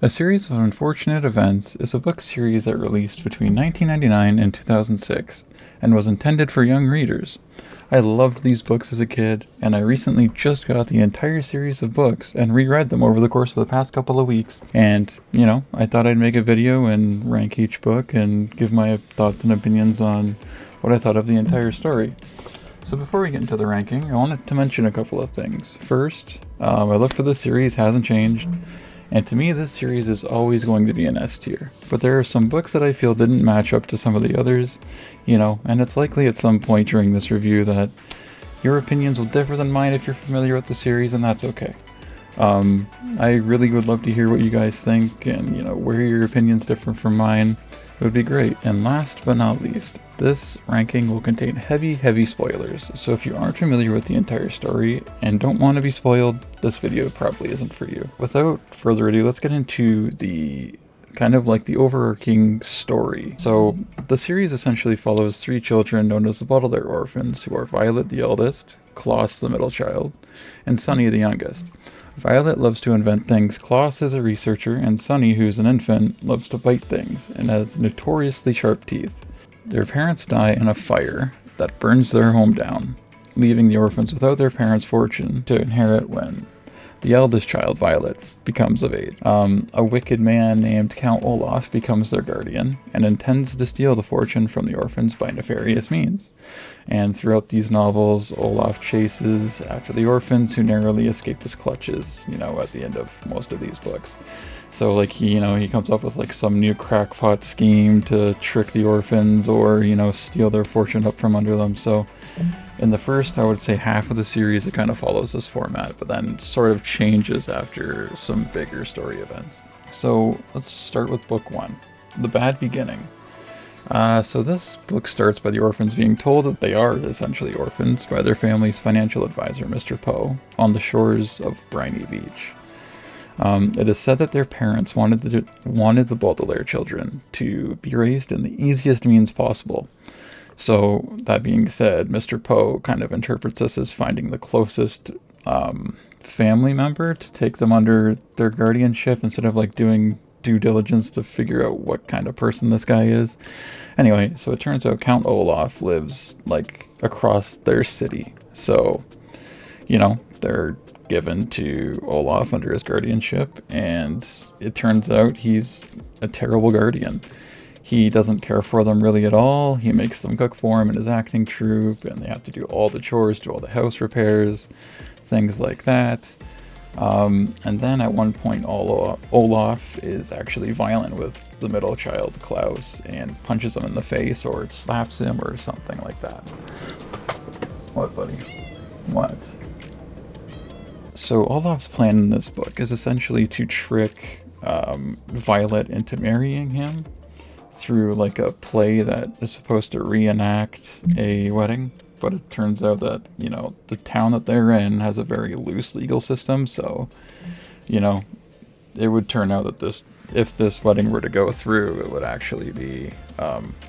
A Series of Unfortunate Events is a book series that released between 1999 and 2006 and was intended for young readers. I loved these books as a kid, and I recently just got the entire series of books and reread them over the course of the past couple of weeks. And, I thought I'd make a video and rank each book and give my thoughts and opinions on what I thought of the entire story. So before we get into the ranking, I wanted to mention a couple of things. First, my love for this series hasn't changed. And to me, this series is always going to be an S tier. But there are some books that I feel didn't match up to some of the others, and it's likely at some point during this review that your opinions will differ than mine if you're familiar with the series, and that's okay. I really would love to hear what you guys think, and, where your opinions differ from mine. It would be great. And last but not least, this ranking will contain heavy spoilers, so if you aren't familiar with the entire story and don't want to be spoiled, this video probably isn't for you. Without further ado, let's get into the the overarching story. So the series essentially follows three children known as the Baudelaire orphans, who are Violet the eldest, Klaus the middle child, and Sunny the youngest. Violet loves to invent things, Klaus is a researcher, and Sunny, who's an infant, loves to bite things and has notoriously sharp teeth. Their parents die in a fire that burns their home down, leaving the orphans without their parents' fortune to inherit when the eldest child, Violet, becomes of age. A wicked man named Count Olaf becomes their guardian and intends to steal the fortune from the orphans by nefarious means. And throughout these novels, Olaf chases after the orphans who narrowly escape his clutches, at the end of most of these books. So he comes up with some new crackpot scheme to trick the orphans or, steal their fortune up from under them. So in the first, I would say half of the series, it kind of follows this format, but then sort of changes after some bigger story events. So let's start with book one, The Bad Beginning. So this book starts by the orphans being told that they are essentially orphans by their family's financial advisor, Mr. Poe, on the shores of Briny Beach. It is said that their parents wanted the Baudelaire children to be raised in the easiest means possible. So that being said, Mr. Poe kind of interprets this as finding the closest family member to take them under their guardianship instead of doing due diligence to figure out what kind of person this guy is. Anyway, so it turns out Count Olaf lives across their city. So, they're given to Olaf under his guardianship, and it turns out he's a terrible guardian. He doesn't care for them really at all. He makes them cook for him in his acting troupe, and they have to do all the chores, do all the house repairs, things like that. And then at one point, Olaf is actually violent with the middle child, Klaus, and punches him in the face or slaps him or something like that. What, buddy? What? So Olaf's plan in this book is essentially to trick Violet into marrying him through a play that is supposed to reenact a wedding. But it turns out that, the town that they're in has a very loose legal system. So, it would turn out that if this wedding were to go through, it would actually be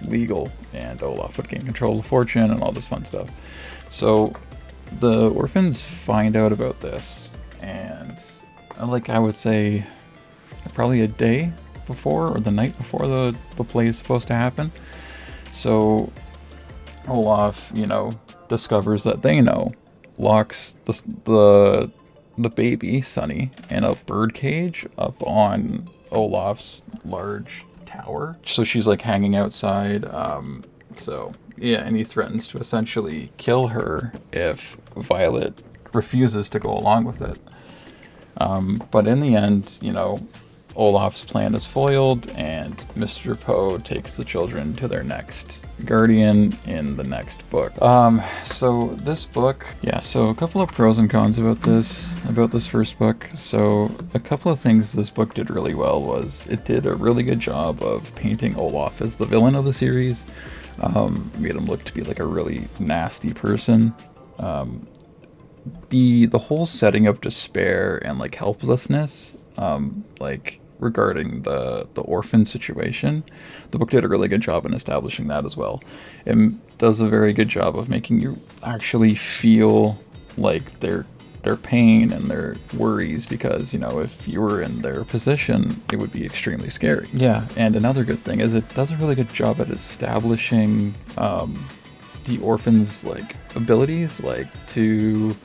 legal, and Olaf would gain control of the fortune and all this fun stuff. So the orphans find out about this, and I would say probably a day before or the night before the play is supposed to happen. So Olaf, discovers that locks the baby, Sunny, in a bird cage up on Olaf's large tower. So she's hanging outside. And he threatens to essentially kill her if Violet refuses to go along with it. But in the end, Olaf's plan is foiled, and Mr. Poe takes the children to their next guardian in the next book. So this book, so a couple of pros and cons about this first book. So a couple of things this book did really well was it did a really good job of painting Olaf as the villain of the series. Made him look to be a really nasty person. The whole setting of despair and helplessness, regarding the orphan situation, the book did a really good job in establishing that as well. It does a very good job of making you actually feel like they're their pain and their worries, because, you know, if you were in their position, it would be extremely scary. Yeah, and another good thing is it does a really good job at establishing the orphan's like abilities, like to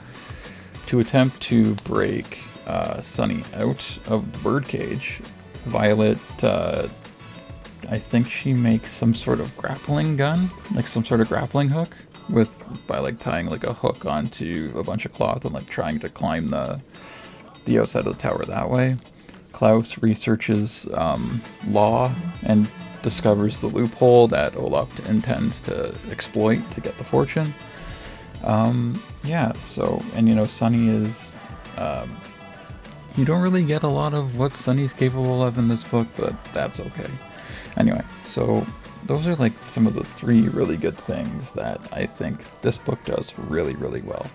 attempt to break Sunny out of the birdcage. Violet, I think she makes some sort of grappling gun, like some sort of grappling hook, by like tying like a hook onto a bunch of cloth and like trying to climb the outside of the tower that way. Klaus researches law and discovers the loophole that Olaf intends to exploit to get the fortune. Yeah, so, and you know, Sunny is, you don't really get a lot of what Sunny's capable of in this book, but that's okay. Anyway, so those are like some of the 3 really good things that I think this book does really, really well.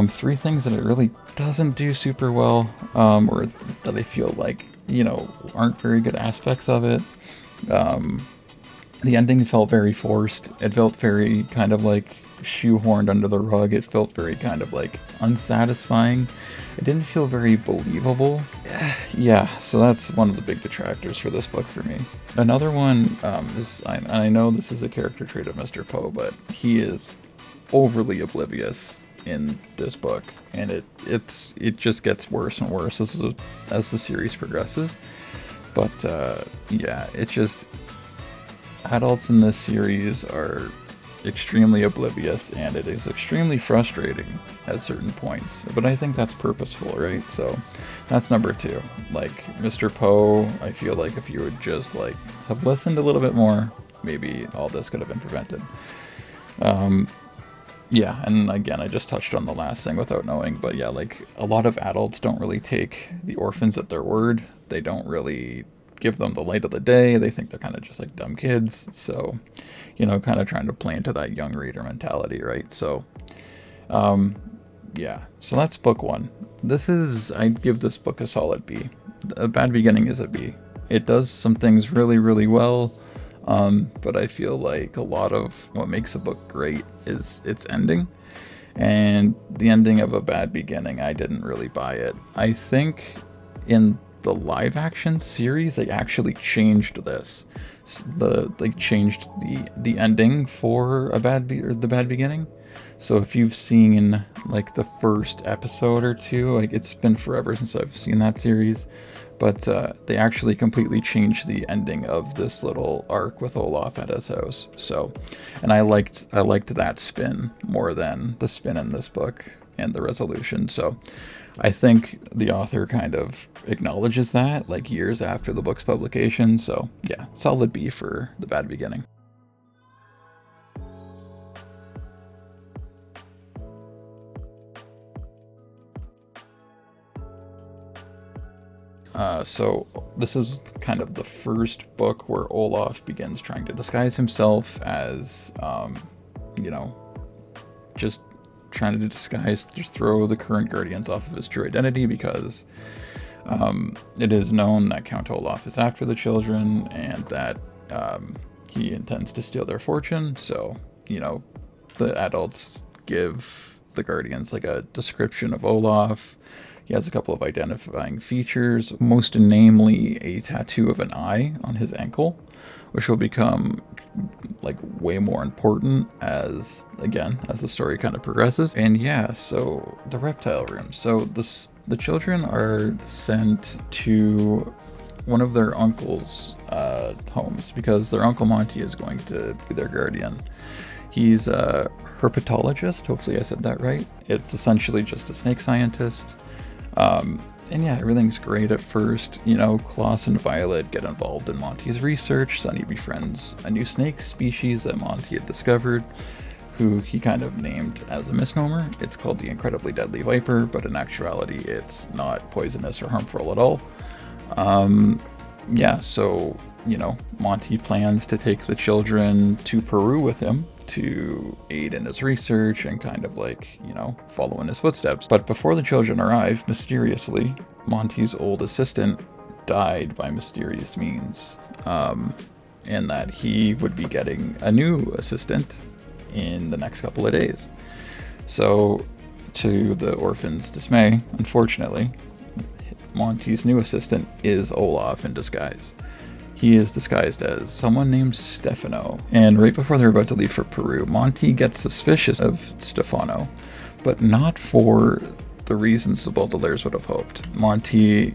3 things that it really doesn't do super well, or that I feel like, you know, aren't very good aspects of it. The ending felt very forced. It felt very kind of like shoehorned under the rug. It felt very kind of like unsatisfying. It didn't feel very believable. Yeah, so that's one of the big detractors for this book for me. Another one is, I know this is a character trait of Mr. Poe, but he is overly oblivious in this book, and it just gets worse and worse as the series progresses. But yeah, it's just, adults in this series are extremely oblivious, and it is extremely frustrating at certain points, but I think that's purposeful, right? So that's number 2. Like, Mr. Poe, I feel like if you would just like have listened a little bit more, maybe all this could have been prevented. Yeah, and again, I just touched on the last thing without knowing, but yeah, like, a lot of adults don't really take the orphans at their word. They don't really give them the light of the day. They think they're kind of just like dumb kids. So, you know, kind of trying to play into that young reader mentality, right? So, yeah, so that's book 1. I'd give this book a solid B. A Bad Beginning is a B. It does some things really, really well, but I feel like a lot of what makes a book great is its ending. And the ending of A Bad Beginning, I didn't really buy it. I think in the live action series, they actually changed this. Changed the ending for The Bad Beginning. So if you've seen like the first episode or 2, like, it's been forever since I've seen that series, but they actually completely changed the ending of this little arc with Olaf at his house. So, and I liked that spin more than the spin in this book and the resolution. So I think the author kind of acknowledges that, like, years after the book's publication. So yeah, solid B for The Bad Beginning. So this is kind of the first book where Olaf begins trying to disguise himself as, you know, just trying to just throw the current guardians off of his true identity, because it is known that Count Olaf is after the children, and that he intends to steal their fortune. So, you know, the adults give the guardians like a description of Olaf. He has a couple of identifying features, most namely a tattoo of an eye on his ankle, which will become like way more important as the story kind of progresses. And yeah, so the reptile room. So the children are sent to one of their uncle's homes, because their Uncle Monty is going to be their guardian. He's a herpetologist, hopefully I said that right. It's essentially just a snake scientist. And yeah, everything's great at first. You know, Klaus and Violet get involved in Monty's research. Sunny befriends a new snake species that Monty had discovered, who he kind of named as a misnomer. It's called the incredibly deadly viper, but in actuality, it's not poisonous or harmful at all. Yeah, so, you know, Monty plans to take the children to Peru with him to aid in his research and kind of like, you know, follow in his footsteps. But before the children arrive, mysteriously, Monty's old assistant died by mysterious means, and that he would be getting a new assistant in the next couple of days. So To the orphans' dismay, unfortunately, Monty's new assistant is Olaf in disguise. He is disguised as someone named Stefano, and right before they're about to leave for Peru, Monty gets suspicious of Stefano, but not for the reasons the Baudelaires would have hoped. Monty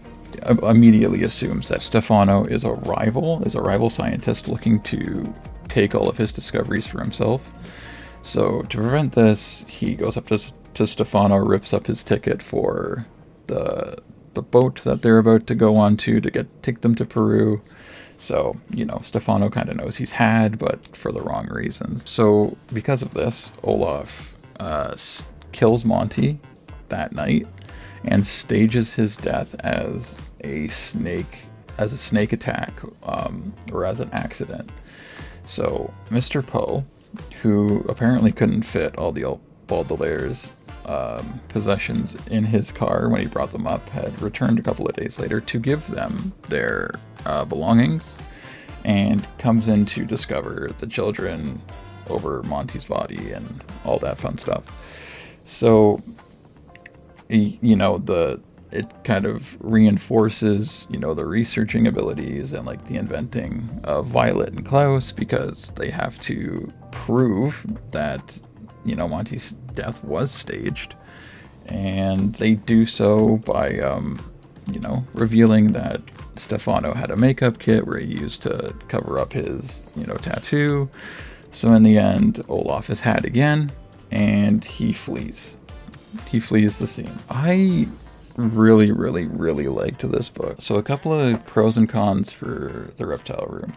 immediately assumes that Stefano is a rival scientist looking to take all of his discoveries for himself. So to prevent this, he goes up to Stefano, rips up his ticket for the boat that they're about to go on to take them to Peru. So, Stefano kind of knows he's had, but for the wrong reasons. So because of this, Olaf kills Monty that night and stages his death as a snake attack, or as an accident. So Mr. Poe, who apparently couldn't fit all the Baudelaires' possessions in his car when he brought them up, had returned a couple of days later to give them their belongings, and comes in to discover the children over Monty's body and all that fun stuff. So, it kind of reinforces, the researching abilities and like the inventing of Violet and Klaus, because they have to prove that, Monty's death was staged. And they do so by, revealing that Stefano had a makeup kit where he used to cover up his, tattoo. So in the end, Olaf is had again, and he flees. He flees the scene. I really, really, really liked this book. So a couple of pros and cons for The Reptile Room.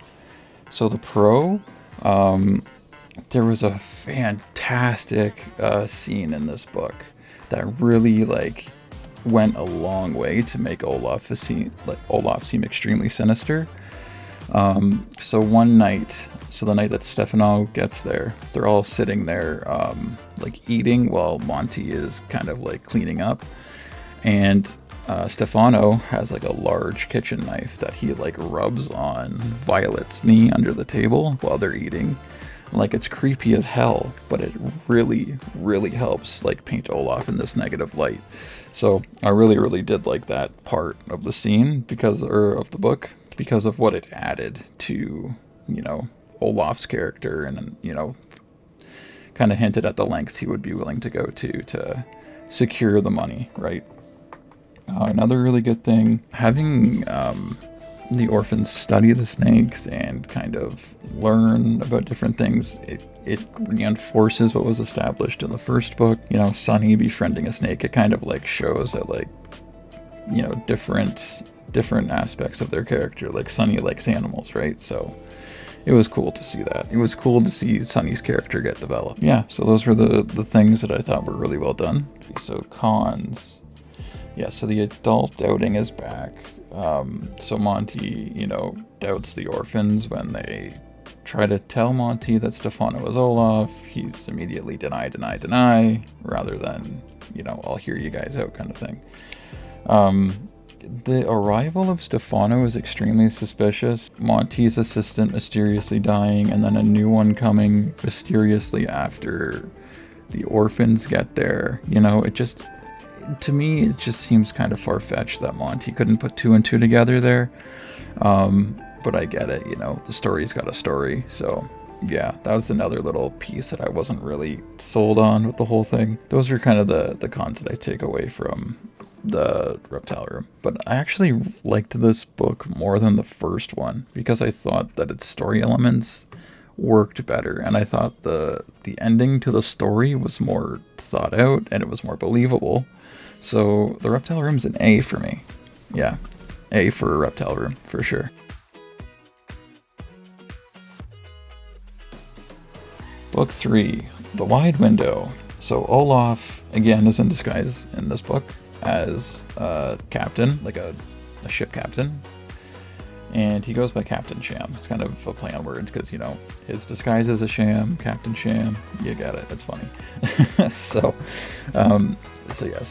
So the pro, there was a fantastic scene in this book that really went a long way to make Olaf seem extremely sinister. So one night, the night that Stefano gets there, they're all sitting there eating while Monty is kind of cleaning up, and Stefano has a large kitchen knife that he rubs on Violet's knee under the table while they're eating. It's creepy as hell, but it really, really helps paint Olaf in this negative light. So I really, really did like that part of the scene of the book, because of what it added to, Olaf's character, and, kind of hinted at the lengths he would be willing to go to secure the money, right? Another really good thing, having the orphans study the snakes and kind of learn about different things, it reinforces what was established in the first book. Sunny befriending a snake, it kind of shows that different aspects of their character. Sunny likes animals, right? So it was cool to see that. It was cool to see Sunny's character get developed. Yeah, so those were the things that I thought were really well done. So cons. Yeah, so the adult doubting is back. So Monty, doubts the orphans when they try to tell Monty that Stefano is Olaf. He's immediately deny, rather than, I'll hear you guys out kind of thing. The arrival of Stefano is extremely suspicious. Monty's assistant mysteriously dying, and then a new one coming mysteriously after the orphans get there. To me, it just seems kind of far-fetched that Monty couldn't put two and two together there. But I get it, the story's got a story. So yeah, that was another little piece that I wasn't really sold on with the whole thing. Those are kind of the cons that I take away from The Reptile Room. But I actually liked this book more than the first one, because I thought that its story elements worked better, and I thought the ending to the story was more thought out and it was more believable. So The Reptile Room's an A for me. Yeah, A for Reptile Room, for sure. Book 3, The Wide Window. So Olaf, again, is in disguise in this book as a captain, a ship captain. And he goes by Captain Sham. It's kind of a play on words because, his disguise is a sham, Captain Sham. You got it. It's funny. So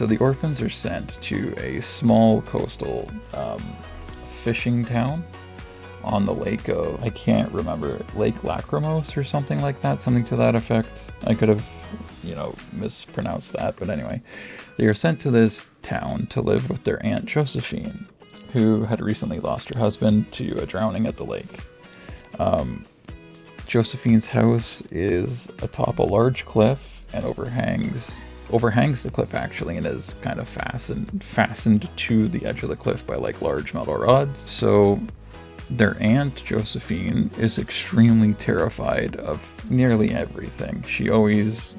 the orphans are sent to a small coastal fishing town on the lake of, I can't remember, Lake Lacrimose or something like that, something to that effect. I could have mispronounced that. But anyway, they are sent to this town to live with their Aunt Josephine, who had recently lost her husband to a drowning at the lake. Josephine's house is atop a large cliff and overhangs the cliff actually, and is kind of fastened to the edge of the cliff by like large metal rods. So their Aunt Josephine is extremely terrified of nearly everything. She always,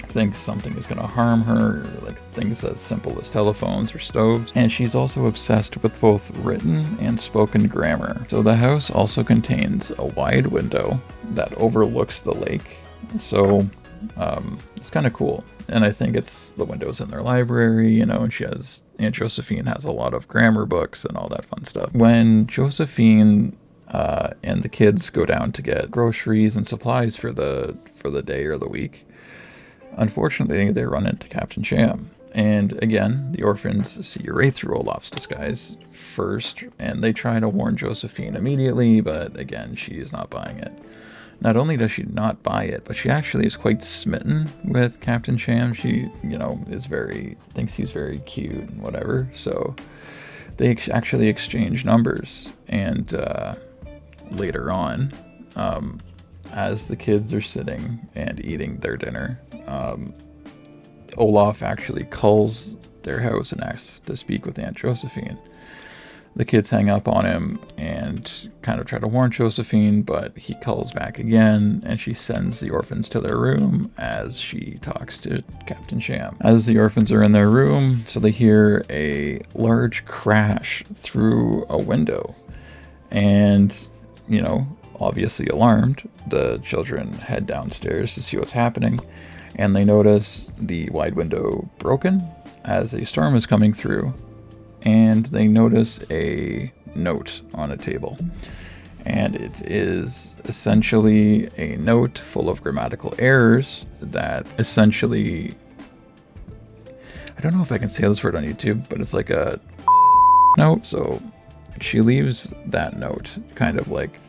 thinks something is going to harm her, like things as simple as telephones or stoves. And she's also obsessed with both written and spoken grammar. So the house also contains a wide window that overlooks the lake. So it's kind of cool. And I think it's the windows in their library, and Aunt Josephine has a lot of grammar books and all that fun stuff. When Josephine and the kids go down to get groceries and supplies for the day or the week, unfortunately, they run into Captain Sham. And again, the orphans see right through Olaf's disguise first, and they try to warn Josephine immediately, but again, she is not buying it. Not only does she not buy it, but she actually is quite smitten with Captain Sham. She, thinks he's very cute and whatever. So they actually exchange numbers. And later on, as the kids are sitting and eating their dinner, Olaf actually calls their house and asks to speak with Aunt Josephine. The kids hang up on him and kind of try to warn Josephine, but he calls back again, and she sends the orphans to their room as she talks to Captain Sham. As the orphans are in their room, so they hear a large crash through a window. And, obviously alarmed, the children head downstairs to see what's happening, and they notice the wide window broken as a storm is coming through. And they notice a note on a table. And it is essentially a note full of grammatical errors that essentially... I don't know if I can say this word on YouTube, but it's like a note. So she leaves that note kind of like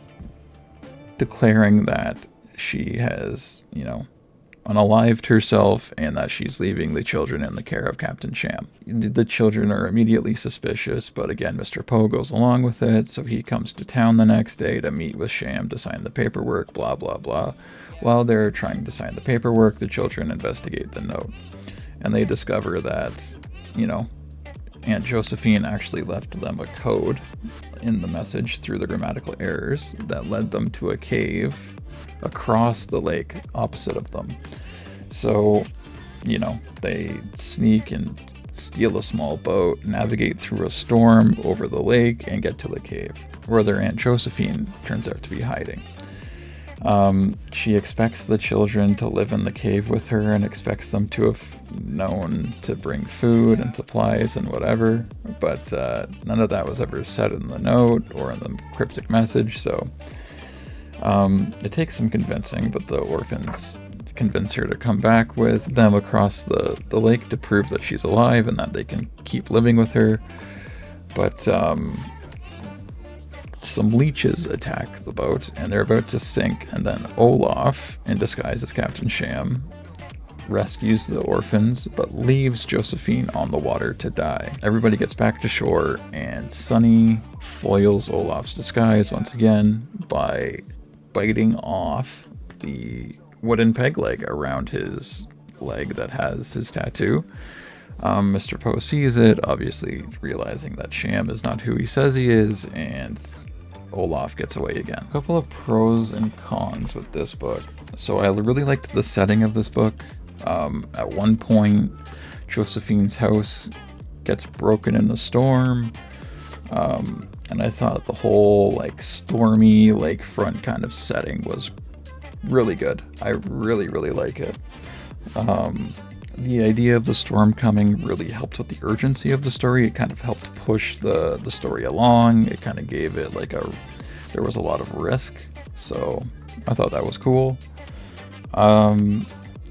declaring that she has, unalived herself, and that she's leaving the children in the care of Captain Sham. The children are immediately suspicious, but again, Mr. Poe goes along with it, so he comes to town the next day to meet with Sham to sign the paperwork, blah, blah, blah. While they're trying to sign the paperwork, the children investigate the note, and they discover that, Aunt Josephine actually left them a code in the message through the grammatical errors that led them to a cave across the lake opposite of them. So, they sneak and steal a small boat, navigate through a storm over the lake, and get to the cave, where their Aunt Josephine turns out to be hiding. She expects the children to live in the cave with her and expects them to have known to bring food and supplies and whatever, but none of that was ever said in the note or in the cryptic message, so it takes some convincing, but the orphans convince her to come back with them across the lake to prove that she's alive and that they can keep living with her. But some leeches attack the boat and they're about to sink, and then Olaf, in disguise as Captain Sham, rescues the orphans but leaves Josephine on the water to die. Everybody gets back to shore, and Sunny foils Olaf's disguise once again by biting off the wooden peg leg around his leg that has his tattoo. Mr. Poe sees it, obviously realizing that Sham is not who he says he is, and Olaf gets away again. A couple of pros and cons with this book. So I really liked the setting of this book. At one point, Josephine's house gets broken in a storm, and I thought the whole stormy lakefront kind of setting was really good. I really like it. The idea of the storm coming really helped with the urgency of the story. It kind of helped push the story along. It kind of gave it there was a lot of risk, so I thought that was cool.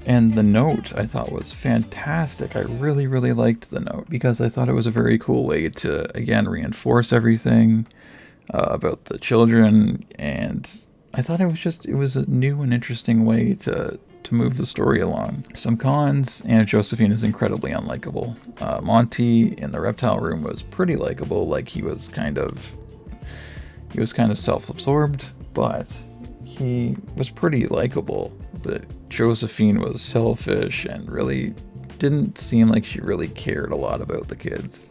And the note I thought was fantastic. I really liked the note because I thought it was a very cool way to, again, reinforce everything about the children, and I thought it was a new and interesting way to to move the story along. Some cons: Aunt Josephine is incredibly unlikable. Monty in the reptile room was pretty likable, like he was kind of self-absorbed, but he was pretty likable. But Josephine was selfish and really didn't seem like she really cared a lot about the kids.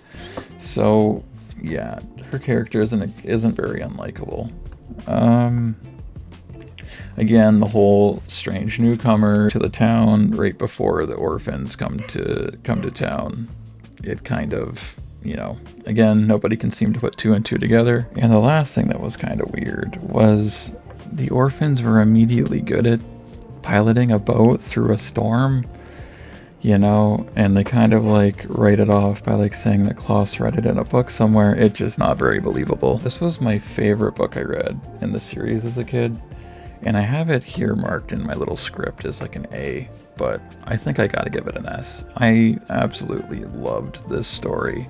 So yeah, her character isn't very unlikable. Again, the whole strange newcomer to the town right before the orphans come to town. It kind of, again, nobody can seem to put two and two together. And the last thing that was kind of weird was the orphans were immediately good at piloting a boat through a storm, and they kind of like write it off by like saying that Klaus read it in a book somewhere. It's just not very believable. This was my favorite book I read in the series as a kid, and I have it here marked in my little script as like an A, but I think I gotta give it an S. I absolutely loved this story.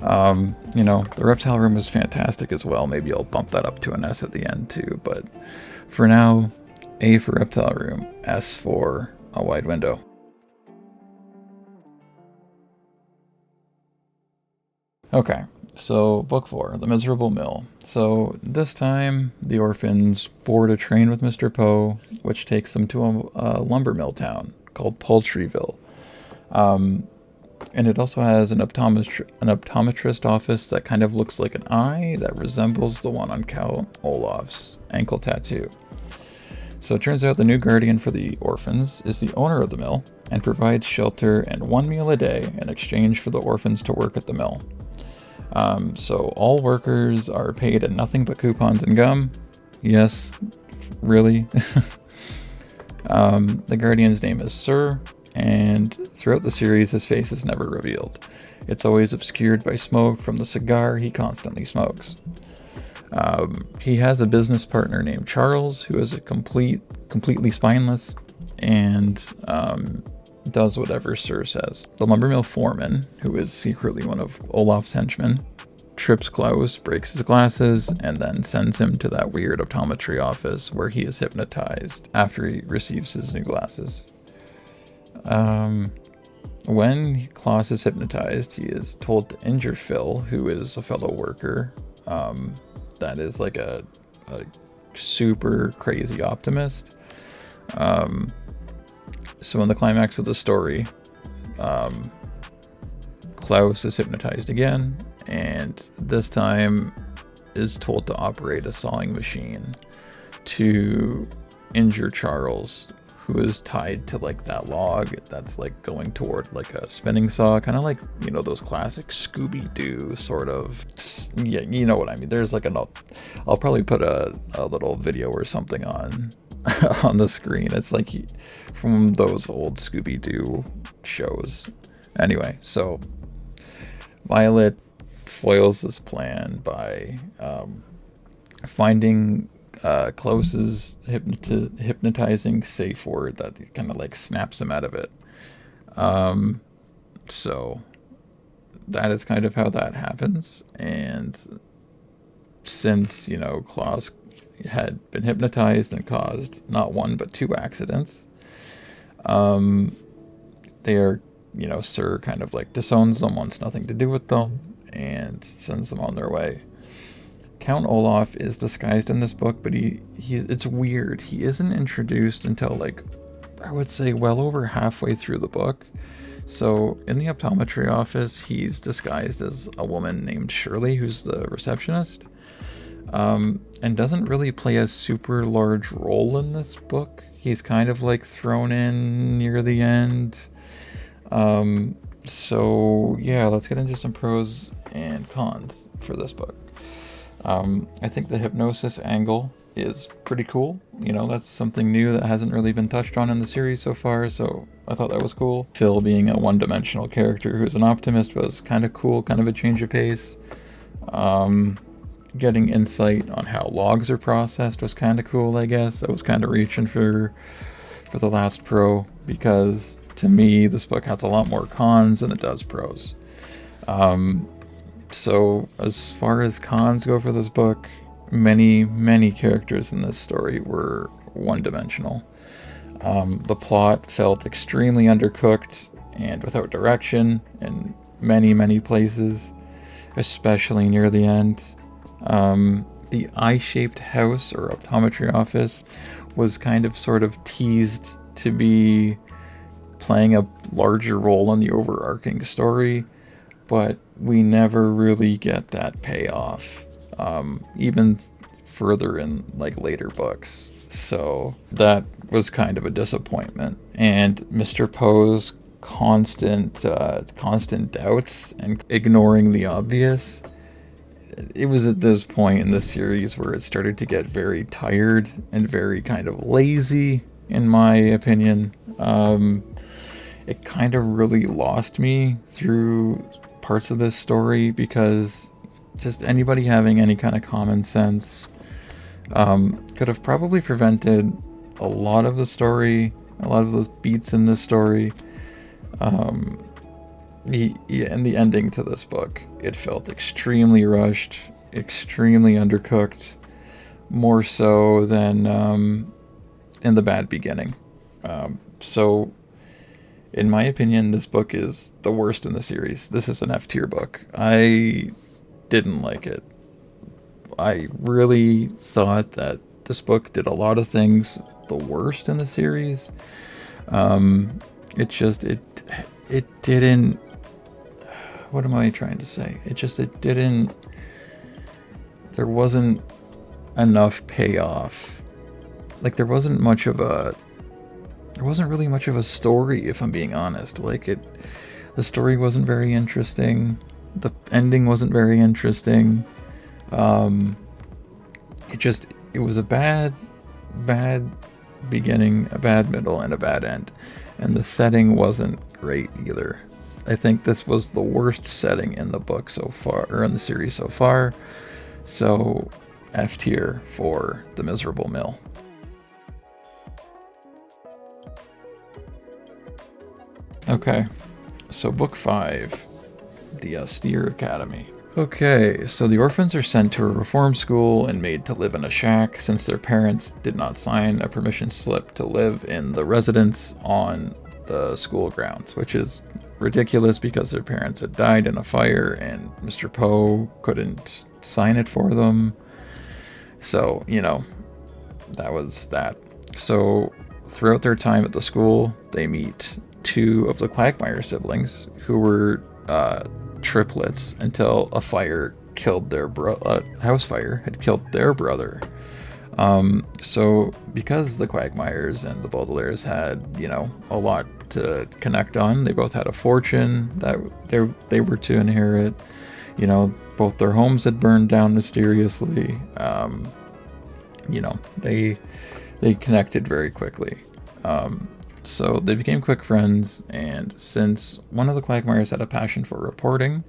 The reptile room was fantastic as well. Maybe I'll bump that up to an S at the end too, but for now, A for reptile room, S for A Wide Window. Okay, so book 4, The Miserable Mill. So this time, the orphans board a train with Mr. Poe, which takes them to a lumber mill town called Poultryville. And it also has an optometrist office that kind of looks like an eye that resembles the one on Count Olaf's ankle tattoo. So it turns out the new guardian for the orphans is the owner of the mill and provides shelter and 1 meal a day in exchange for the orphans to work at the mill. So all workers are paid in nothing but coupons and gum. Yes, really. The guardian's name is Sir, and throughout the series his face is never revealed. It's always obscured by smoke from the cigar he constantly smokes. He has a business partner named Charles, who is completely spineless, and does whatever Sir says. The lumbermill foreman, who is secretly one of Olaf's henchmen, trips Klaus, breaks his glasses, and then sends him to that weird optometry office where he is hypnotized after he receives his new glasses. When Klaus is hypnotized, he is told to injure Phil, who is a fellow worker. That is like a super crazy optimist. So in the climax of the story, Klaus is hypnotized again, and this time is told to operate a sawing machine to injure Charles, who is tied to like that log that's like going toward like a spinning saw, kind of like, those classic Scooby-Doo sort of, yeah, you know what I mean. There's like I'll probably put a little video or something on the screen. It's like from those old Scooby-Doo shows. Anyway, so Violet foils this plan by finding Klaus's hypnotizing safe word that kind of like snaps him out of it. So that is kind of how that happens. And since, Klaus had been hypnotized and caused not one but 2 accidents, they are, Sir kind of like disowns them, wants nothing to do with them, and sends them on their way. Count Olaf is disguised in this book, but it's weird. He isn't introduced until like, I would say, well over halfway through the book. So in the optometry office, he's disguised as a woman named Shirley, who's the receptionist, and doesn't really play a super large role in this book. He's kind of like thrown in near the end. So yeah, let's get into some pros and cons for this book. I think the hypnosis angle is pretty cool. That's something new that hasn't really been touched on in the series so far, so I thought that was cool. Phil being a one-dimensional character who's an optimist was kind of cool, kind of a change of pace. Getting insight on how logs are processed was kind of cool, I guess. I was kind of reaching for the last pro, because to me, this book has a lot more cons than it does pros. So as far as cons go for this book, many characters in this story were one-dimensional. The plot felt extremely undercooked and without direction in many, many places, especially near the end. The eye-shaped house or optometry office was kind of sort of teased to be playing a larger role in the overarching story, but we never really get that payoff, even further in like later books. So that was kind of a disappointment. And Mr. Poe's constant doubts and ignoring the obvious. It was at this point in the series where it started to get very tired and very kind of lazy, in my opinion. It kind of really lost me through parts of this story because just anybody having any kind of common sense could have probably prevented a lot of the story, a lot of the beats in this story. And the ending to this book, it felt extremely rushed, extremely undercooked, more so than in the bad beginning. So, in my opinion, this book is the worst in the series. This is an F tier book. I didn't like it. I really thought that this book did a lot of things the worst in the series. It didn't. What am I trying to say? It didn't. There wasn't enough payoff. Like there wasn't really much of a story, if I'm being honest. The story wasn't very interesting. The ending wasn't very interesting. It was a bad beginning, a bad middle, and a bad end. And the setting wasn't great either. I think this was the worst setting in the book so far, or in the series so far. So, F tier for The Miserable Mill. Okay, so book 5, The Austere Academy. Okay, so the orphans are sent to a reform school and made to live in a shack since their parents did not sign a permission slip to live in the residence on the school grounds, which is ridiculous because their parents had died in a fire and Mr. Poe couldn't sign it for them. So, that was that. So, throughout their time at the school, they meet 2 of the Quagmire siblings who were triplets until a fire killed their house fire had killed their brother. So because the Quagmires and the Baudelaires had, a lot to connect on, they both had a fortune that they were to inherit. Both their homes had burned down mysteriously. They connected very quickly. So they became quick friends, and since one of the Quagmires had a passion for reporting,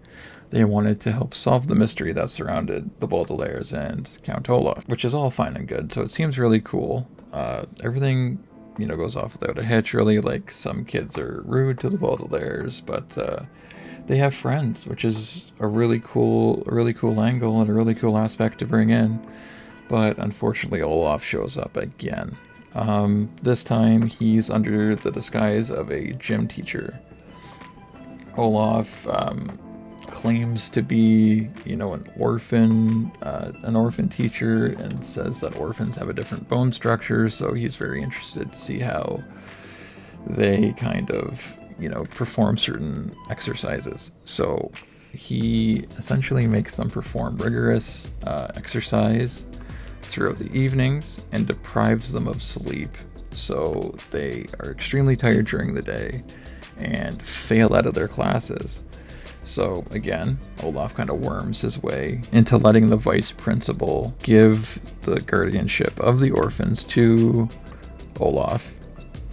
they wanted to help solve the mystery that surrounded the Baudelaires and Count Olaf, which is all fine and good. So it seems really cool. Everything, goes off without a hitch, really. Like, some kids are rude to the Baudelaires, but they have friends, which is a really cool angle and a really cool aspect to bring in. But unfortunately, Olaf shows up again. This time he's under the disguise of a gym teacher. Olaf claims to be, an orphan teacher, and says that orphans have a different bone structure, so he's very interested to see how they kind of, perform certain exercises. So he essentially makes them perform rigorous exercise throughout the evenings and deprives them of sleep, so they are extremely tired during the day and fail out of their classes. So again, Olaf kind of worms his way into letting the vice principal give the guardianship of the orphans to Olaf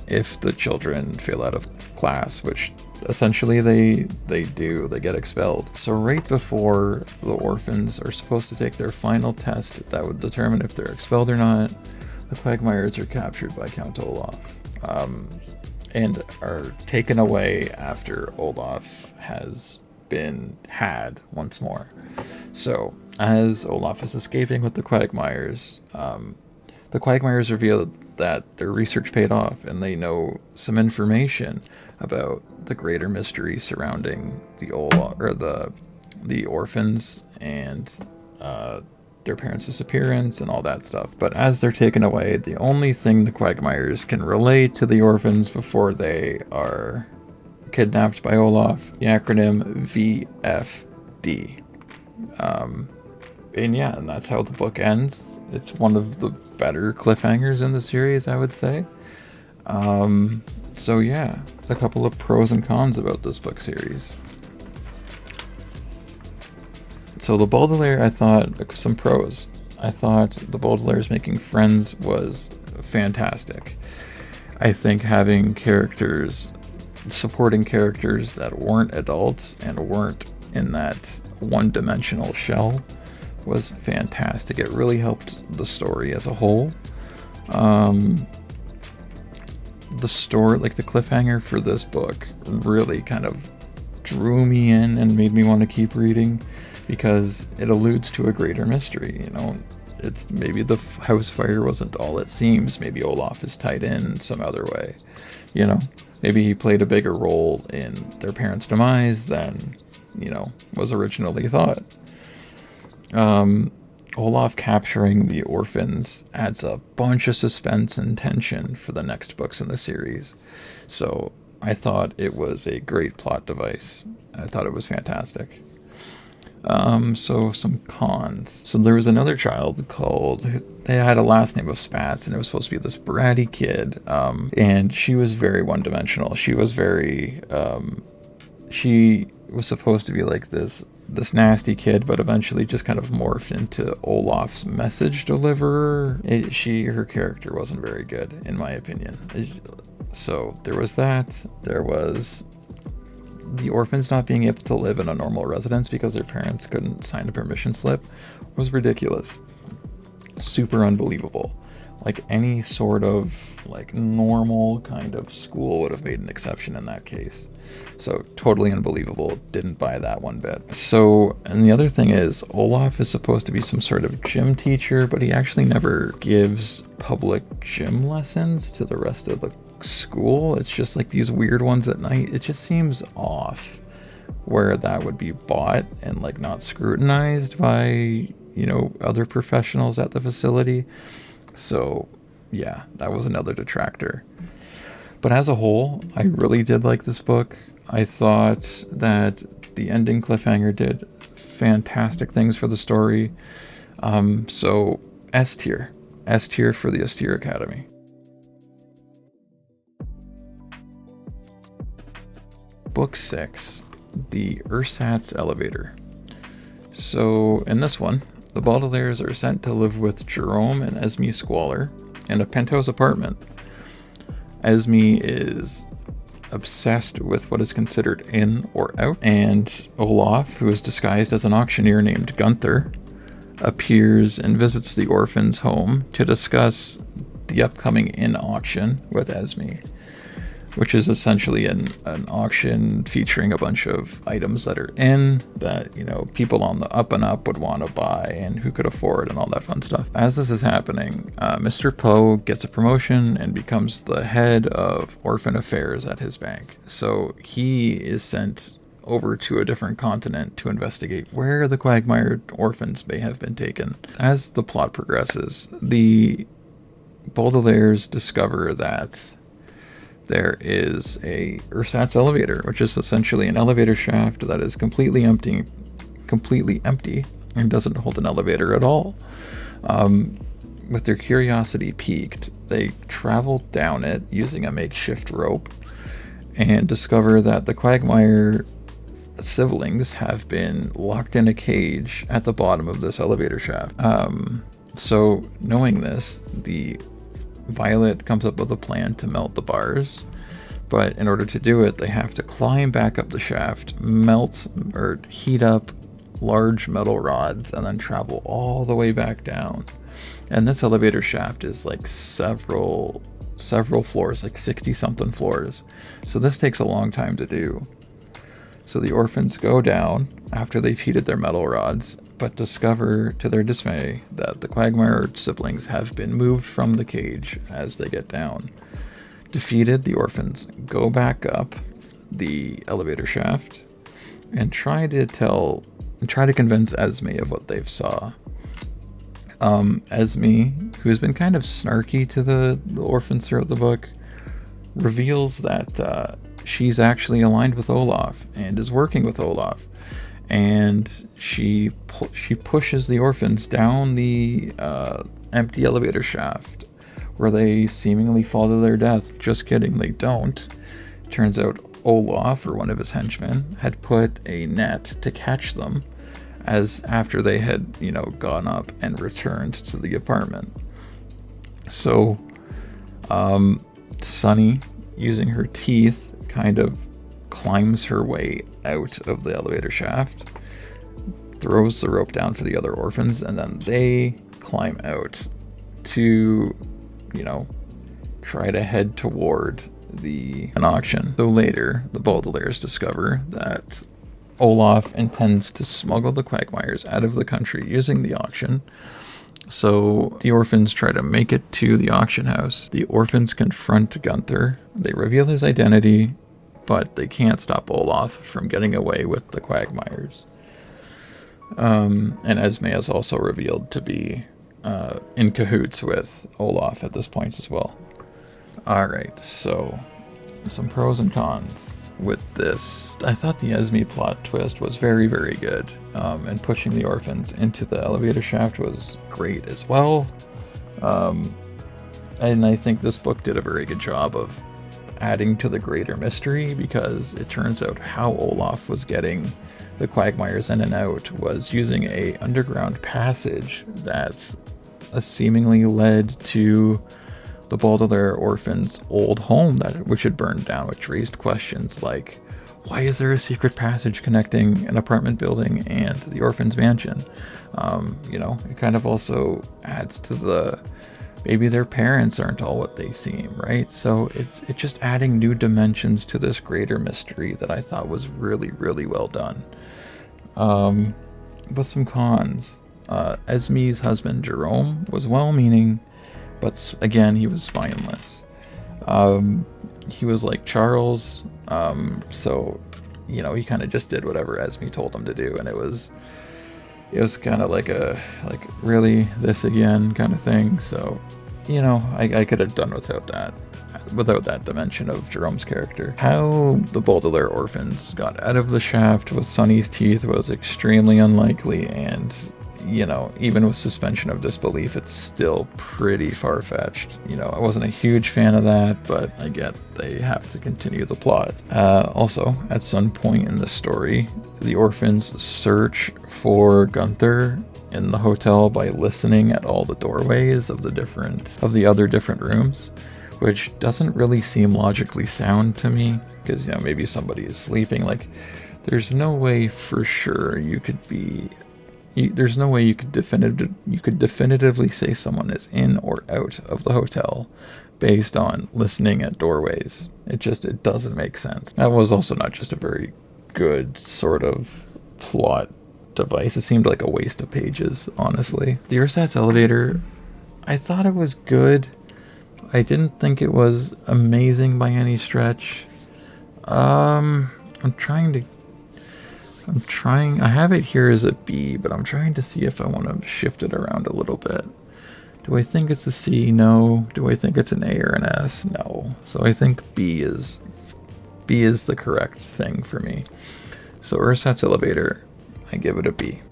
if the children fail out of class, which essentially they do. They get expelled. So right before the orphans are supposed to take their final test that would determine if they're expelled or not, the Quagmires are captured by Count Olaf, and are taken away after Olaf has been had once more. So as Olaf is escaping with the Quagmires reveal that their research paid off and they know some information about the greater mystery surrounding the the orphans and their parents' disappearance and all that stuff. But as they're taken away, the only thing the Quagmires can relate to the orphans before they are kidnapped by Olaf, the acronym VFD. And that's how the book ends. It's one of the better cliffhangers in the series, I would say. So yeah, a couple of pros and cons about this book series. So the Baudelaire, I thought, some pros. I thought the Baudelaire's making friends was fantastic. I think having supporting characters that weren't adults and weren't in that one-dimensional shell was fantastic. It really helped the story as a whole. The story, like the cliffhanger for this book, really kind of drew me in and made me want to keep reading, because it alludes to a greater mystery. You know, it's maybe the house fire wasn't all it seems. Maybe Olaf is tied in some other way. You know, maybe he played a bigger role in their parents' demise than, was originally thought. Olaf capturing the orphans adds a bunch of suspense and tension for the next books in the series. So I thought it was a great plot device. I thought it was fantastic. So some cons. So there was another child they had a last name of Spats, and it was supposed to be this bratty kid. And she was very one-dimensional. She was she was supposed to be like this nasty kid, but eventually just kind of morphed into Olaf's message deliverer. Her character wasn't very good, in my opinion. So there was that. There was the orphans not being able to live in a normal residence because their parents couldn't sign a permission slip was ridiculous. Super unbelievable. Like any sort of normal kind of school would have made an exception in that case. So totally unbelievable. Didn't buy that one bit. So, and the other thing is, Olaf is supposed to be some sort of gym teacher, but he actually never gives public gym lessons to the rest of the school. It's just like these weird ones at night. It just seems off where that would be bought and not scrutinized by, other professionals at the facility. So yeah, that was another detractor. But as a whole, I really did like this book. I thought that the ending cliffhanger did fantastic things for the story. So S tier for the S tier Academy. Book 6, The Ersatz Elevator. So in this one, the Baudelaires are sent to live with Jerome and Esme Squalor in a penthouse apartment. Esme is obsessed with what is considered in or out, and Olaf, who is disguised as an auctioneer named Gunther, appears and visits the orphan's home to discuss the upcoming in auction with Esme, which is essentially an auction featuring a bunch of items that are in that, people on the up and up would want to buy and who could afford and all that fun stuff. As this is happening, Mr. Poe gets a promotion and becomes the head of orphan affairs at his bank. So he is sent over to a different continent to investigate where the Quagmire orphans may have been taken. As the plot progresses, the Baudelaires discover that there is a ersatz elevator, which is essentially an elevator shaft that is completely empty and doesn't hold an elevator at all. With their curiosity piqued, they travel down it using a makeshift rope and discover that the Quagmire siblings have been locked in a cage at the bottom of this elevator shaft. So knowing this, the Violet comes up with a plan to melt the bars, but in order to do it, they have to climb back up the shaft, melt or heat up large metal rods, and then travel all the way back down. And this elevator shaft is several floors, 60 something floors. So this takes a long time to do. So the orphans go down after they've heated their metal rods, but discover to their dismay that the Quagmire siblings have been moved from the cage as they get down. Defeated, the orphans go back up the elevator shaft and try to convince Esme of what they've saw. Esme, who's been kind of snarky to the orphans throughout the book, reveals that she's actually aligned with Olaf and is working with Olaf, and she pushes the orphans down the empty elevator shaft, where they seemingly fall to their death. Just kidding, they don't. Turns out Olaf, or one of his henchmen, had put a net to catch them after they had, gone up and returned to the apartment. So, Sunny, using her teeth, kind of climbs her way out of the elevator shaft, throws the rope down for the other orphans, and then they climb out to, try to head toward an auction. So later, the Baudelaires discover that Olaf intends to smuggle the Quagmires out of the country using the auction. So the orphans try to make it to the auction house. The orphans confront Gunther. They reveal his identity, but they can't stop Olaf from getting away with the Quagmires. And Esme is also revealed to be in cahoots with Olaf at this point as well. Alright, so some pros and cons with this. I thought the Esme plot twist was very, very good, and pushing the orphans into the elevator shaft was great as well. And I think this book did a very good job of adding to the greater mystery, because it turns out how Olaf was getting the Quagmires in and out was using a underground passage that seemingly led to the Baudelaire orphans' old home which had burned down, which raised questions like, why is there a secret passage connecting an apartment building and the orphans' mansion? It kind of also adds to maybe their parents aren't all what they seem, right? So it's just adding new dimensions to this greater mystery that I thought was really, really well done. But some cons. Esme's husband, Jerome, was well-meaning, but again, he was spineless. He was like Charles, so, he kind of just did whatever Esme told him to do, and it was kind of like really this again kind of thing. So, I could have done without that dimension of Jerome's character. How the Baudelaire orphans got out of the shaft with Sunny's teeth was extremely unlikely, and even with suspension of disbelief, it's still pretty far-fetched. I wasn't a huge fan of that, but I get they have to continue the plot. Also, at some point in the story, the orphans search for Gunther in the hotel by listening at all the doorways of the other different rooms, which doesn't really seem logically sound to me, because maybe somebody is sleeping. Like, there's no way for sure there's no way you could definitively say someone is in or out of the hotel based on listening at doorways. It doesn't make sense. That was also not just a very good sort of plot device. It seemed like a waste of pages, honestly. The ersatz elevator, I thought it was good. I didn't think it was amazing by any stretch. I have it here as a B, but I'm trying to see if I want to shift it around a little bit. Do I think it's a C? No. Do I think it's an A or an S? No. So I think B is the correct thing for me. So ersatz elevator, I give it a B.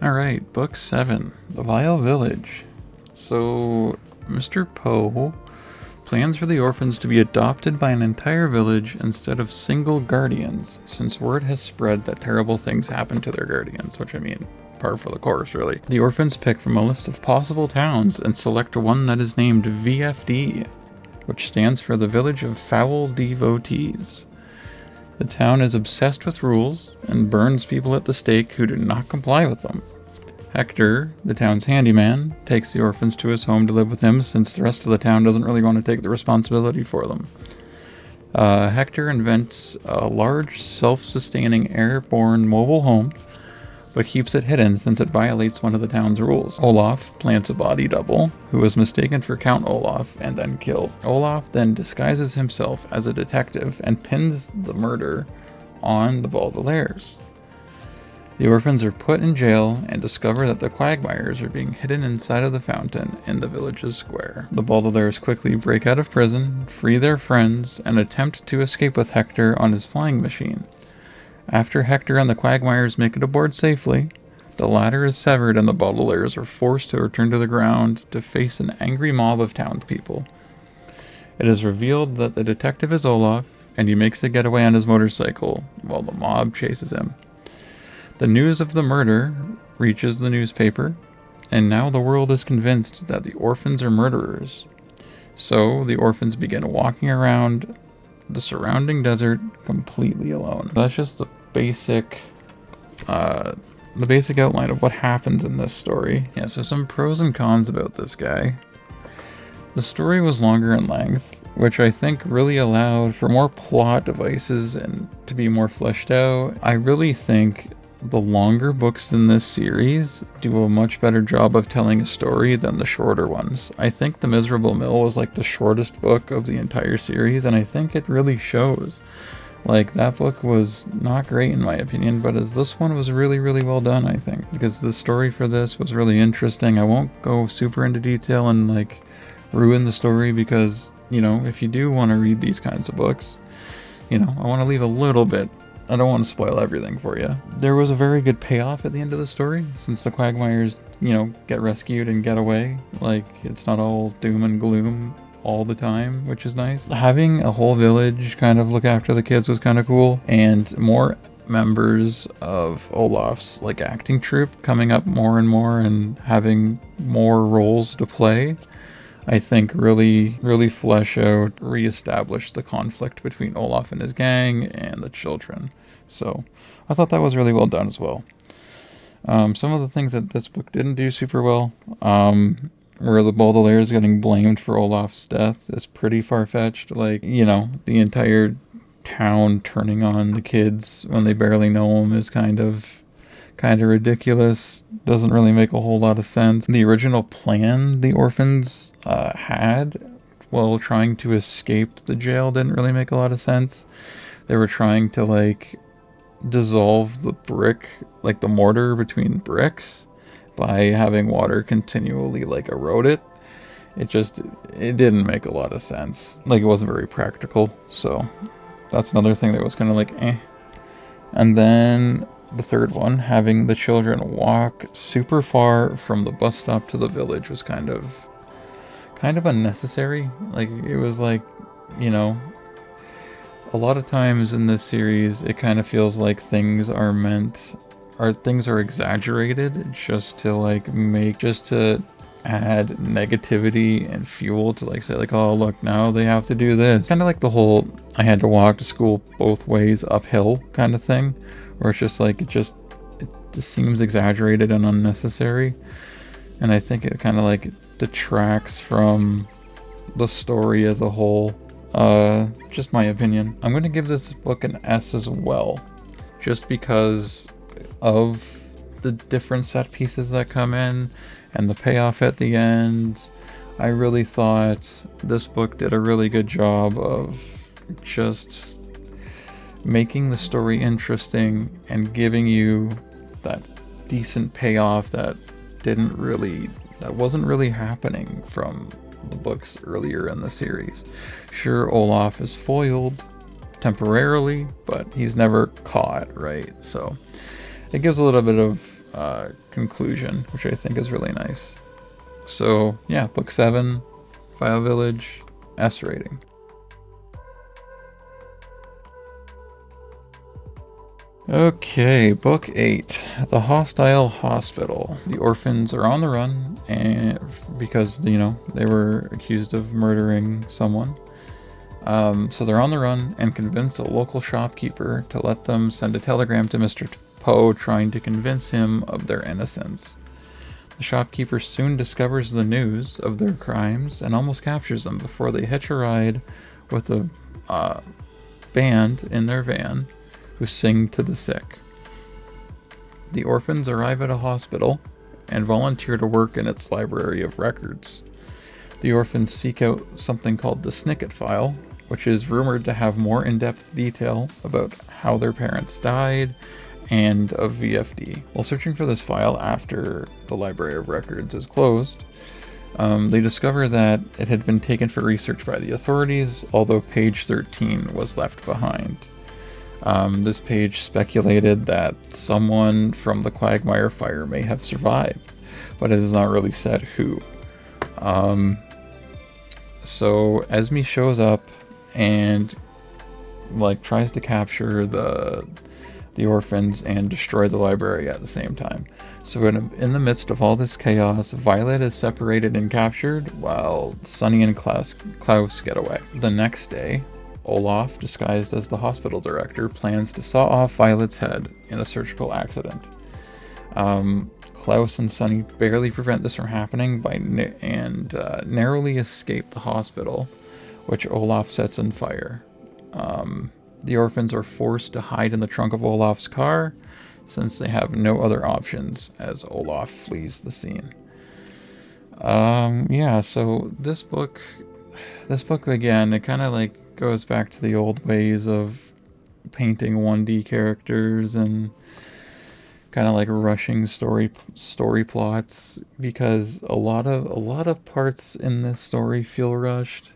Alright, book 7, The Vile Village. So Mr. Poe plans for the orphans to be adopted by an entire village instead of single guardians, since word has spread that terrible things happen to their guardians, which par for the course, really. The orphans pick from a list of possible towns and select one that is named VFD, which stands for the Village of Foul Devotees. The town is obsessed with rules and burns people at the stake who do not comply with them. Hector, the town's handyman, takes the orphans to his home to live with him, since the rest of the town doesn't really want to take the responsibility for them. Hector invents a large, self-sustaining airborne mobile home, but keeps it hidden since it violates one of the town's rules. Olaf plants a body double, who is mistaken for Count Olaf and then killed. Olaf then disguises himself as a detective and pins the murder on the Baudelaires. The orphans are put in jail and discover that the Quagmires are being hidden inside of the fountain in the village's square. The Baudelaires quickly break out of prison, free their friends, and attempt to escape with Hector on his flying machine. After Hector and the Quagmires make it aboard safely, the ladder is severed and the Baudelaires are forced to return to the ground to face an angry mob of townspeople. It is revealed that the detective is Olaf, and he makes a getaway on his motorcycle while the mob chases him. The news of the murder reaches the newspaper, and now the world is convinced that the orphans are murderers. So the orphans begin walking around the surrounding desert completely alone. That's just the basic outline of what happens in this story. Yeah, so some pros and cons about this guy. The story was longer in length, which I think really allowed for more plot devices and to be more fleshed out. I really think the longer books in this series do a much better job of telling a story than the shorter ones. I think The Miserable Mill was like the shortest book of the entire series, and I think it really shows. Like, that book was not great in my opinion, but as this one was really, really well done, I think, because the story for this was really interesting. I won't go super into detail and like ruin the story because, you know, if you do want to read these kinds of books, you know, I want to leave a little bit. I don't want to spoil everything for you. There was a very good payoff at the end of the story, since the Quagmires, you know, get rescued and get away. Like, it's not all doom and gloom all the time, which is nice. Having a whole village kind of look after the kids was kind of cool, and more members of Olaf's like acting troupe coming up more and more and having more roles to play, I think really flesh out, reestablish the conflict between Olaf and his gang and the children. So I thought that was really well done as well. Some of the things that this book didn't do super well, where the Baudelaires getting blamed for Olaf's death is pretty far-fetched. Like, you know, the entire town turning on the kids when they barely know him is kind of ridiculous. Doesn't really make a whole lot of sense. The original plan the orphans had while trying to escape the jail didn't really make a lot of sense. They were trying to like dissolve the brick, like the mortar between bricks, by having water continually like erode it. It didn't make a lot of sense. Like, it wasn't very practical. So that's another thing that was kind of like eh. And then the third one, having the children walk super far from the bus stop to the village, was kind of unnecessary. Like, it was like, you know, a lot of times in this series it kind of feels like things are exaggerated just to add negativity and fuel to like say like, oh look, now they have to do this. Kind of like the whole I had to walk to school both ways uphill kind of thing, where it's just like it just seems exaggerated and unnecessary, and I think it kind of like detracts from the story as a whole. Just my opinion. I'm going to give this book an S as well, just because of the different set pieces that come in and the payoff at the end. I really thought this book did a really good job of just making the story interesting and giving you that decent payoff that wasn't really happening from the books earlier in the series. Sure, Olaf is foiled temporarily, but he's never caught, right? So it gives a little bit of conclusion, which I think is really nice. So yeah, book 7, File Village, S rating. Okay, book 8, The Hostile Hospital. The orphans are on the run and because, you know, they were accused of murdering someone. So they're on the run and convince a local shopkeeper to let them send a telegram to Mr. Poe, trying to convince him of their innocence. The shopkeeper soon discovers the news of their crimes and almost captures them before they hitch a ride with a band in their van who sing to the sick. The orphans arrive at a hospital and volunteer to work in its library of records. The orphans seek out something called the Snicket file, which is rumored to have more in-depth detail about how their parents died and of VFD. While searching for this file after the library of records is closed, they discover that it had been taken for research by the authorities, although page 13 was left behind. This page speculated that someone from the Quagmire fire may have survived, but it is not really said who. So Esme shows up and tries to capture the orphans and destroy the library at the same time. So in the midst of all this chaos, Violet is separated and captured, while Sunny and Klaus get away. The next day, Olaf, disguised as the hospital director, plans to saw off Violet's head in a surgical accident. Klaus and Sunny barely prevent this from happening and narrowly escape the hospital, which Olaf sets on fire. The orphans are forced to hide in the trunk of Olaf's car, since they have no other options as Olaf flees the scene. So this book again, it kind of goes back to the old ways of painting 1D characters and kind of rushing story plots, because a lot of parts in this story feel rushed,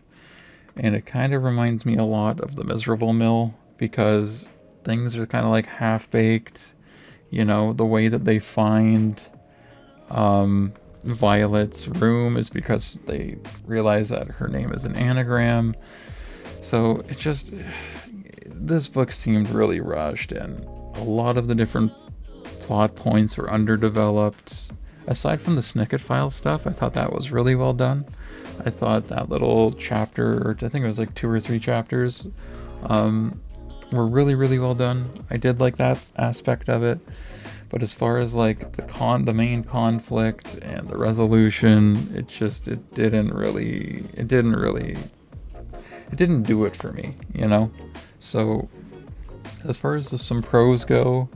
and it kind of reminds me a lot of The Miserable Mill, because things are kind of half-baked. The way that they find Violet's room is because they realize that her name is an anagram. So this book seemed really rushed, and a lot of the different plot points were underdeveloped. Aside from the Snicket file stuff, I thought that was really well done. I thought that little chapter, or I think it was 2 or 3 chapters, were really, really well done. I did like that aspect of it. But as far as the main conflict and the resolution, it didn't do it for me, So as far as some pros go,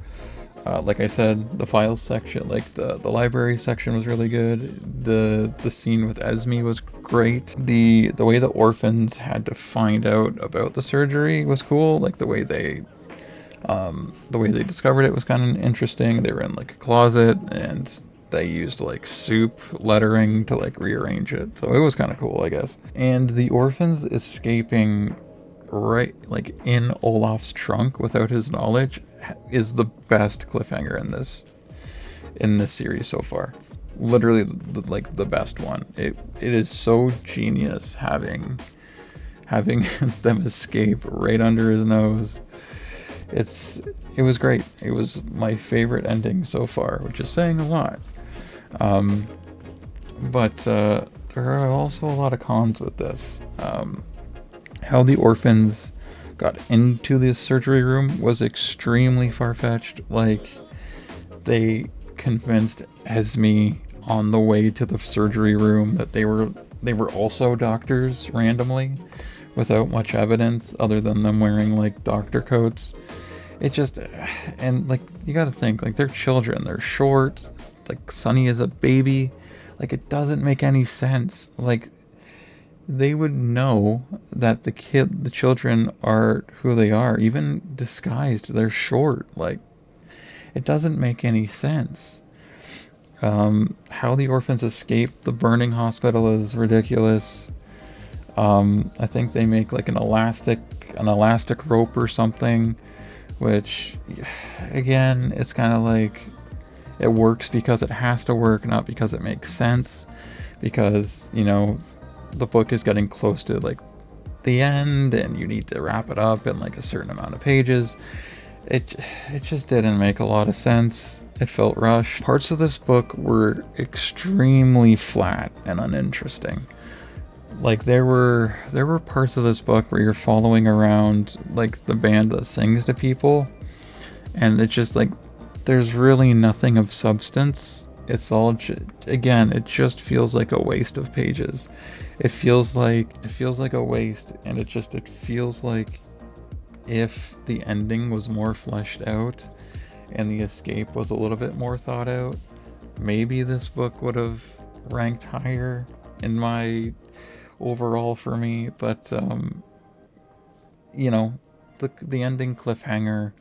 like I said, the files section, the library section was really good. The scene with Esme was great. The way the orphans had to find out about the surgery was cool. The way they discovered it was kind of interesting. They were in a closet, and they used soup lettering to rearrange it. So it was kind of cool, I guess. And the orphans escaping right in Olaf's trunk without his knowledge is the best cliffhanger in this series so far. Literally the best one. It is so genius having them escape right under his nose. It was great. It was my favorite ending so far, which is saying a lot. But there are also a lot of cons with this. How the orphans got into the surgery room was extremely far-fetched. They convinced Esme on the way to the surgery room that they were also doctors randomly, without much evidence other than them wearing doctor coats. It just, and you gotta think, they're children, they're short, Sunny is a baby, it doesn't make any sense. They would know that the children are who they are, even disguised. They're short. It doesn't make any sense. How the orphans escape the burning hospital is ridiculous. I think they make an elastic rope or something, which, again, it's kind of it works because it has to work, not because it makes sense. Because, the book is getting close to the end, and you need to wrap it up in a certain amount of pages. It just didn't make a lot of sense. It felt rushed. Parts of this book were extremely flat and uninteresting. There were parts of this book where you're following around the band that sings to people, and it's just there's really nothing of substance it's all again, it just feels like a waste of pages. It feels like a waste, and it feels like if the ending was more fleshed out and the escape was a little bit more thought out, maybe this book would have ranked higher in my overall for me. But you know, the ending cliffhanger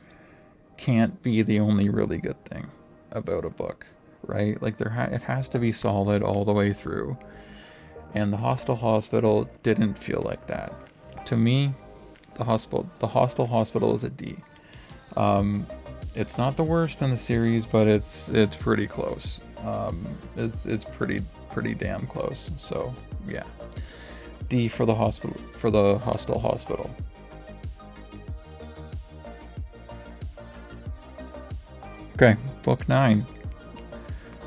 can't be the only really good thing about a book, right? Like it has to be solid all the way through. And the Hostel Hospital didn't feel like that. To me, the Hostel Hospital is a D. It's not the worst in the series, but it's pretty close. It's pretty damn close. So yeah, D for the Hostel Hospital. Okay, book 9,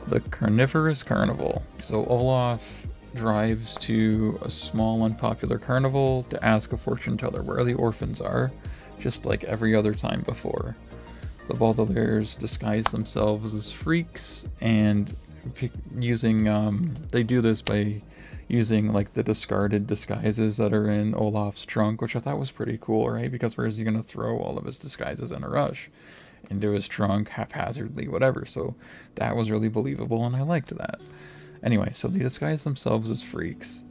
The Carnivorous Carnival. So Olaf drives to a small unpopular carnival to ask a fortune teller where the orphans are, just like every other time before. The Baudelaires disguise themselves as freaks and they do this by using like the discarded disguises that are in Olaf's trunk, which I thought was pretty cool, right? Because where is he going to throw all of his disguises in a rush? Into his trunk haphazardly, whatever. So that was really believable, and I liked that. Anyway, so they disguise themselves as freaks,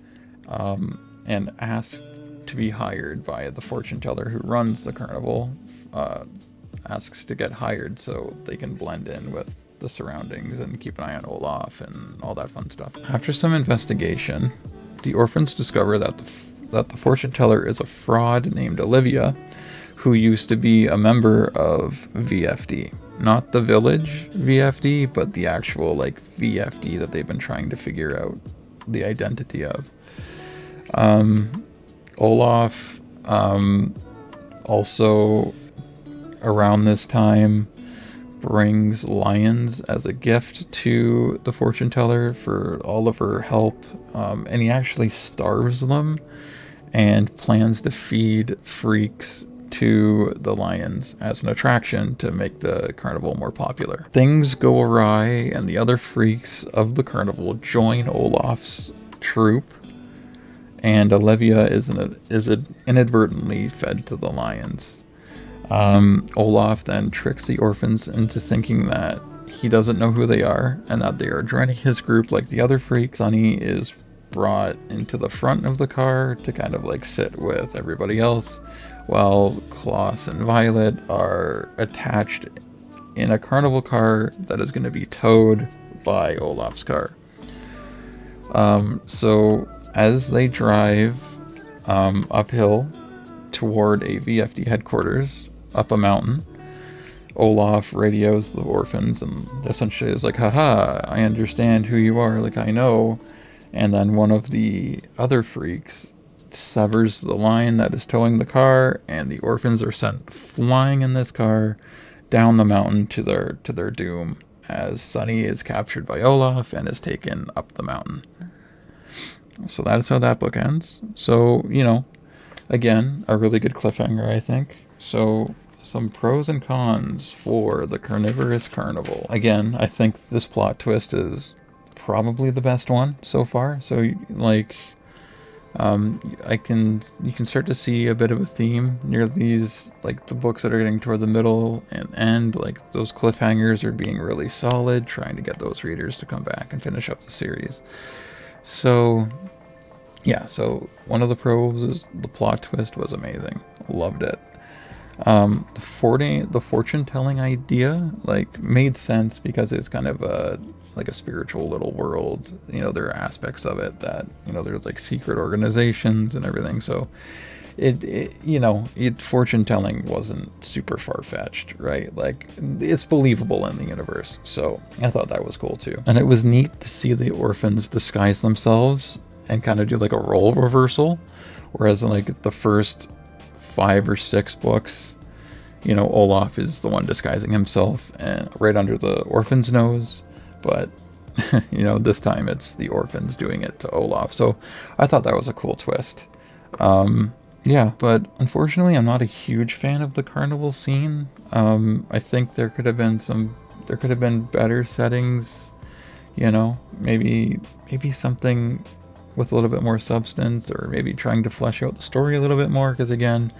and ask to be hired by the fortune teller who runs the carnival. Asks to get hired so they can blend in with the surroundings and keep an eye on Olaf and all that fun stuff. After some investigation, the orphans discover that the fortune teller is a fraud named Olivia, who used to be a member of VFD. Not the village VFD, but the actual like VFD that they've been trying to figure out the identity of. Olaf also around this time brings lions as a gift to the fortune teller for all of her help, and he actually starves them and plans to feed freaks to the lions as an attraction to make the carnival more popular. Things go awry, and the other freaks of the carnival join Olaf's troupe, and Olivia is inadvertently fed to the lions. Olaf then tricks the orphans into thinking that he doesn't know who they are and that they are joining his group like the other freaks. Sunny is brought into the front of the car to kind of like sit with everybody else, while Klaus and Violet are attached in a carnival car that is going to be towed by Olaf's car. So as they drive uphill toward a VFD headquarters, up a mountain, Olaf radios the orphans and essentially is like, haha, I understand who you are, like I know. And then one of the other freaks severs the line that is towing the car, and the orphans are sent flying in this car down the mountain to their doom, as Sunny is captured by Olaf and is taken up the mountain. So that's how that book ends. So, again, a really good cliffhanger, I think. So some pros and cons for The Carnivorous Carnival. Again, I think this plot twist is probably the best one so far. So like, you can start to see a bit of a theme near these, like the books that are getting toward the middle and end, like those cliffhangers are being really solid, trying to get those readers to come back and finish up the series. So yeah, so one of the pros is the plot twist was amazing. Loved it. The fortune telling idea like made sense because it's kind of a spiritual little world. There are aspects of it that there's like secret organizations and everything. So fortune telling wasn't super far fetched, right? Like it's believable in the universe. So I thought that was cool too. And it was neat to see the orphans disguise themselves and kind of do like a role reversal, whereas in like the first 5 or 6 books, Olaf is the one disguising himself and right under the orphan's nose, but this time it's the orphans doing it to Olaf. So I thought that was a cool twist. Yeah, but unfortunately I'm not a huge fan of the carnival scene. I think there could have been better settings you know, maybe something with a little bit more substance, or maybe trying to flesh out the story a little bit more, because again,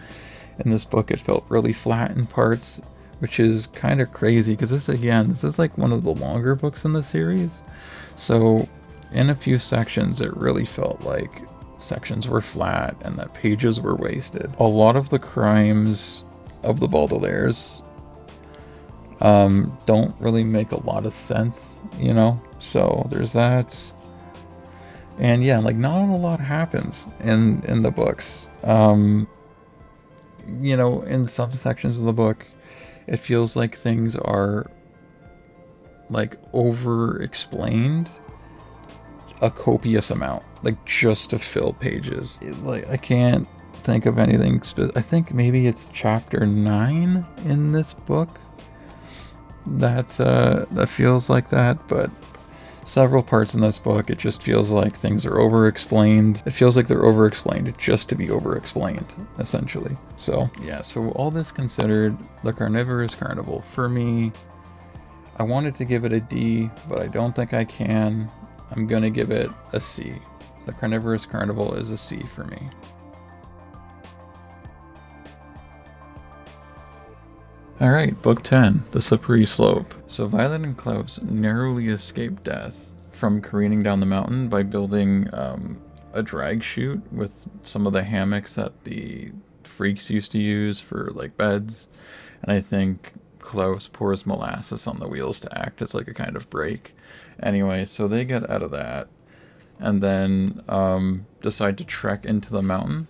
in this book it felt really flat in parts, which is kind of crazy because this is like one of the longer books in the series. So in a few sections it really felt like sections were flat and that pages were wasted. A lot of the crimes of the Baudelaires don't really make a lot of sense, you know, so there's that. And yeah, like not a lot happens in the books. You know, in some sections of the book it feels like things are like over explained a copious amount, like just to fill pages. Like I can't think of anything I think maybe it's chapter 9 in this book that feels like that, but several parts in this book it just feels like things are over explained. It feels like they're over explained just to be over explained, essentially. So yeah, so all this considered, The Carnivorous Carnival, for me, I wanted to give it a D, but I don't think I can. I'm gonna give it a C. The Carnivorous Carnival is a C for me. Alright, Book 10, The Slippery Slope. So Violet and Klaus narrowly escape death from careening down the mountain by building a drag chute with some of the hammocks that the freaks used to use for like beds. And I think Klaus pours molasses on the wheels to act as like a kind of brake. Anyway, so they get out of that and then decide to trek into the mountain.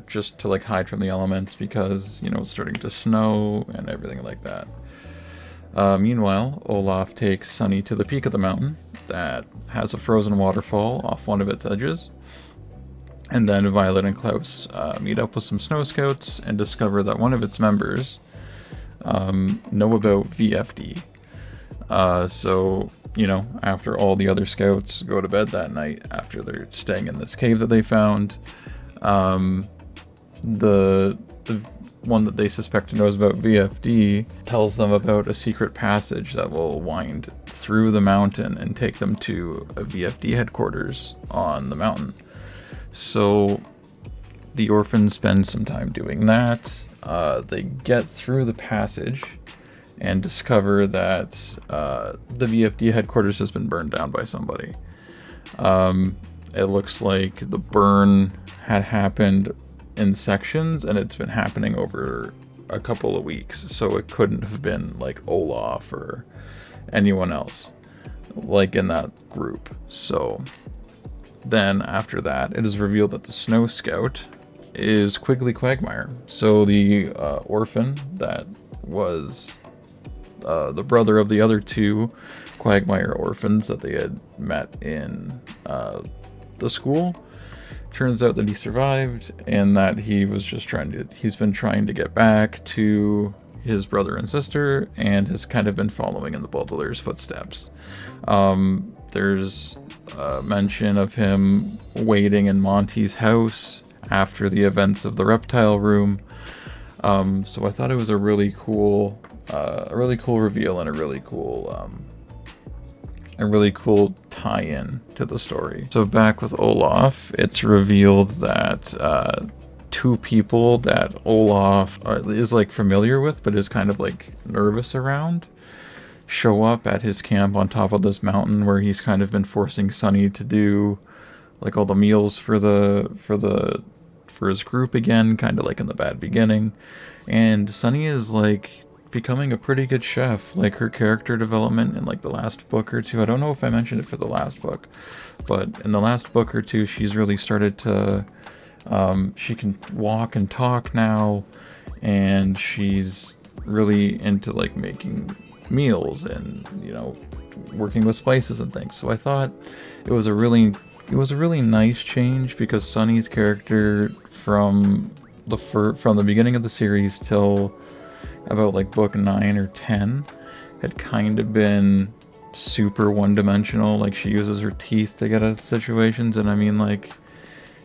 Just to like hide from the elements because, you know, it's starting to snow and everything like that. Meanwhile, Olaf takes Sunny to the peak of the mountain that has a frozen waterfall off one of its edges. And then Violet and Klaus meet up with some snow scouts and discover that one of its members know about VFD. So, you know, after all the other scouts go to bed that night after they're staying in this cave that they found, the one that they suspect knows about VFD tells them about a secret passage that will wind through the mountain and take them to a VFD headquarters on the mountain. So the orphans spend some time doing that. They get through the passage and discover that the VFD headquarters has been burned down by somebody. It looks like the burn had happened in sections and it's been happening over a couple of weeks, so it couldn't have been like Olaf or anyone else like in that group. So then after that it is revealed that the Snow Scout is Quigley Quagmire, so the orphan that was the brother of the other two Quagmire orphans that they had met in the school. Turns out that he survived and that he's been trying to get back to his brother and sister and has kind of been following in the Baudelaires' footsteps. There's mention of him waiting in Monty's house after the events of the reptile room. So I thought it was a really cool reveal and a really cool tie-in to the story. So back with Olaf, it's revealed that two people that Olaf is like familiar with but is kind of like nervous around show up at his camp on top of this mountain where he's kind of been forcing Sunny to do like all the meals for his group again, kind of like in the Bad Beginning. And Sunny is like becoming a pretty good chef. Like her character development in like the last book or two, I don't know if I mentioned it for the last book, but in the last book or two she's really started to she can walk and talk now, and she's really into like making meals and, you know, working with spices and things. So I thought it was a really nice change, because Sunny's character from the beginning of the series till about like book 9 or 10 had kind of been super one-dimensional. Like she uses her teeth to get out of situations, and I mean, like,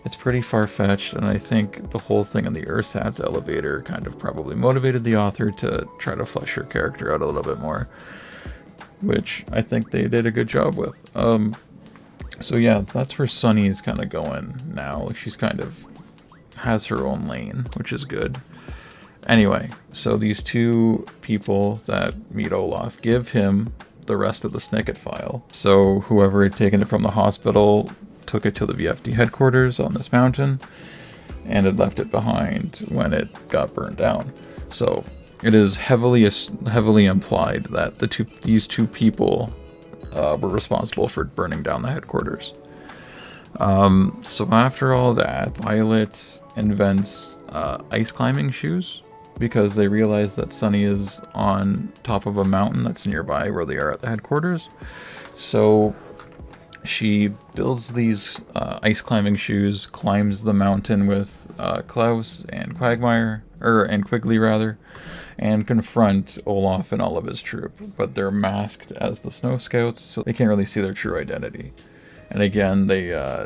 it's pretty far-fetched, and I think the whole thing in the Ursat's elevator kind of probably motivated the author to try to flesh her character out a little bit more. which I think they did a good job with. So yeah, that's where Sunny's kind of going now. Like, she's kind of has her own lane, which is good. Anyway, so these two people that meet Olaf give him the rest of the Snicket file. So whoever had taken it from the hospital took it to the VFD headquarters on this mountain and had left it behind when it got burned down. So it is heavily implied that these two people were responsible for burning down the headquarters. So after all that, Violet invents ice climbing shoes because they realize that Sunny is on top of a mountain that's nearby where they are at the headquarters. So she builds these ice climbing shoes, climbs the mountain with Klaus and Quigley rather, and confront Olaf and all of his troop. But they're masked as the Snow Scouts, so they can't really see their true identity. And again, they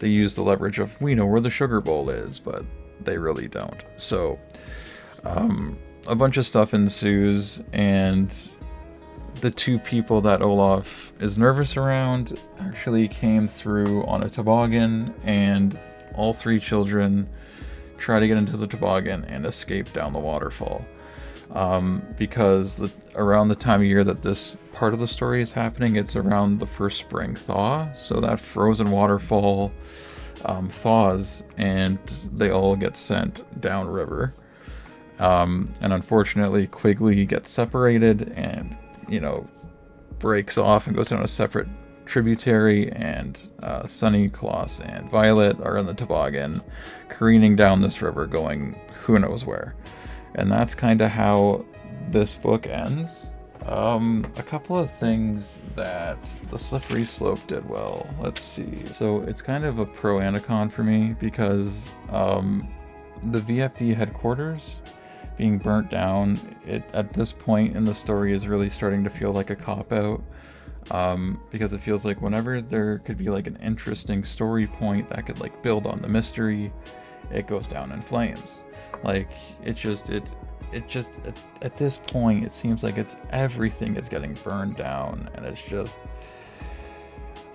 use the leverage of, we know where the sugar bowl is, but they really don't. So a bunch of stuff ensues, and the two people that Olaf is nervous around actually came through on a toboggan, and all three children try to get into the toboggan and escape down the waterfall. Because around the time of year that this part of the story is happening, it's around the first spring thaw, so that frozen waterfall thaws, and they all get sent downriver. And unfortunately, Quigley gets separated and, breaks off and goes down a separate tributary, and Sunny, Klaus, and Violet are in the toboggan, careening down this river, going who knows where. And that's kind of how this book ends. A couple of things that the Slippery Slope did well. Let's see. So it's kind of a pro and a con for me, because the VFD headquarters being burnt down, it at this point in the story is really starting to feel like a cop-out. Because it feels like whenever there could be like an interesting story point that could like build on the mystery, it goes down in flames. Like, it just at this point it seems like everything is getting burned down, and it's just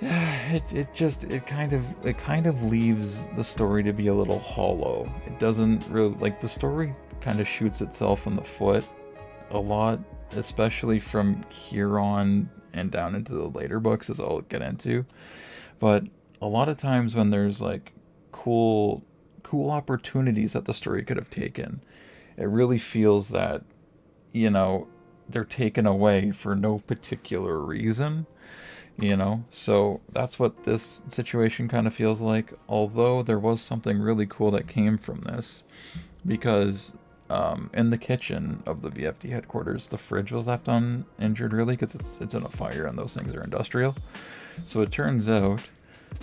it kind of leaves the story to be a little hollow. It doesn't really, like, the story kind of shoots itself in the foot a lot, especially from here on and down into the later books, as I'll get into. But a lot of times when there's like cool opportunities that the story could have taken, it really feels that, they're taken away for no particular reason, So that's what this situation kind of feels like, although there was something really cool that came from this, because in the kitchen of the VFD headquarters, the fridge was left uninjured, really, because it's in a fire and those things are industrial. So it turns out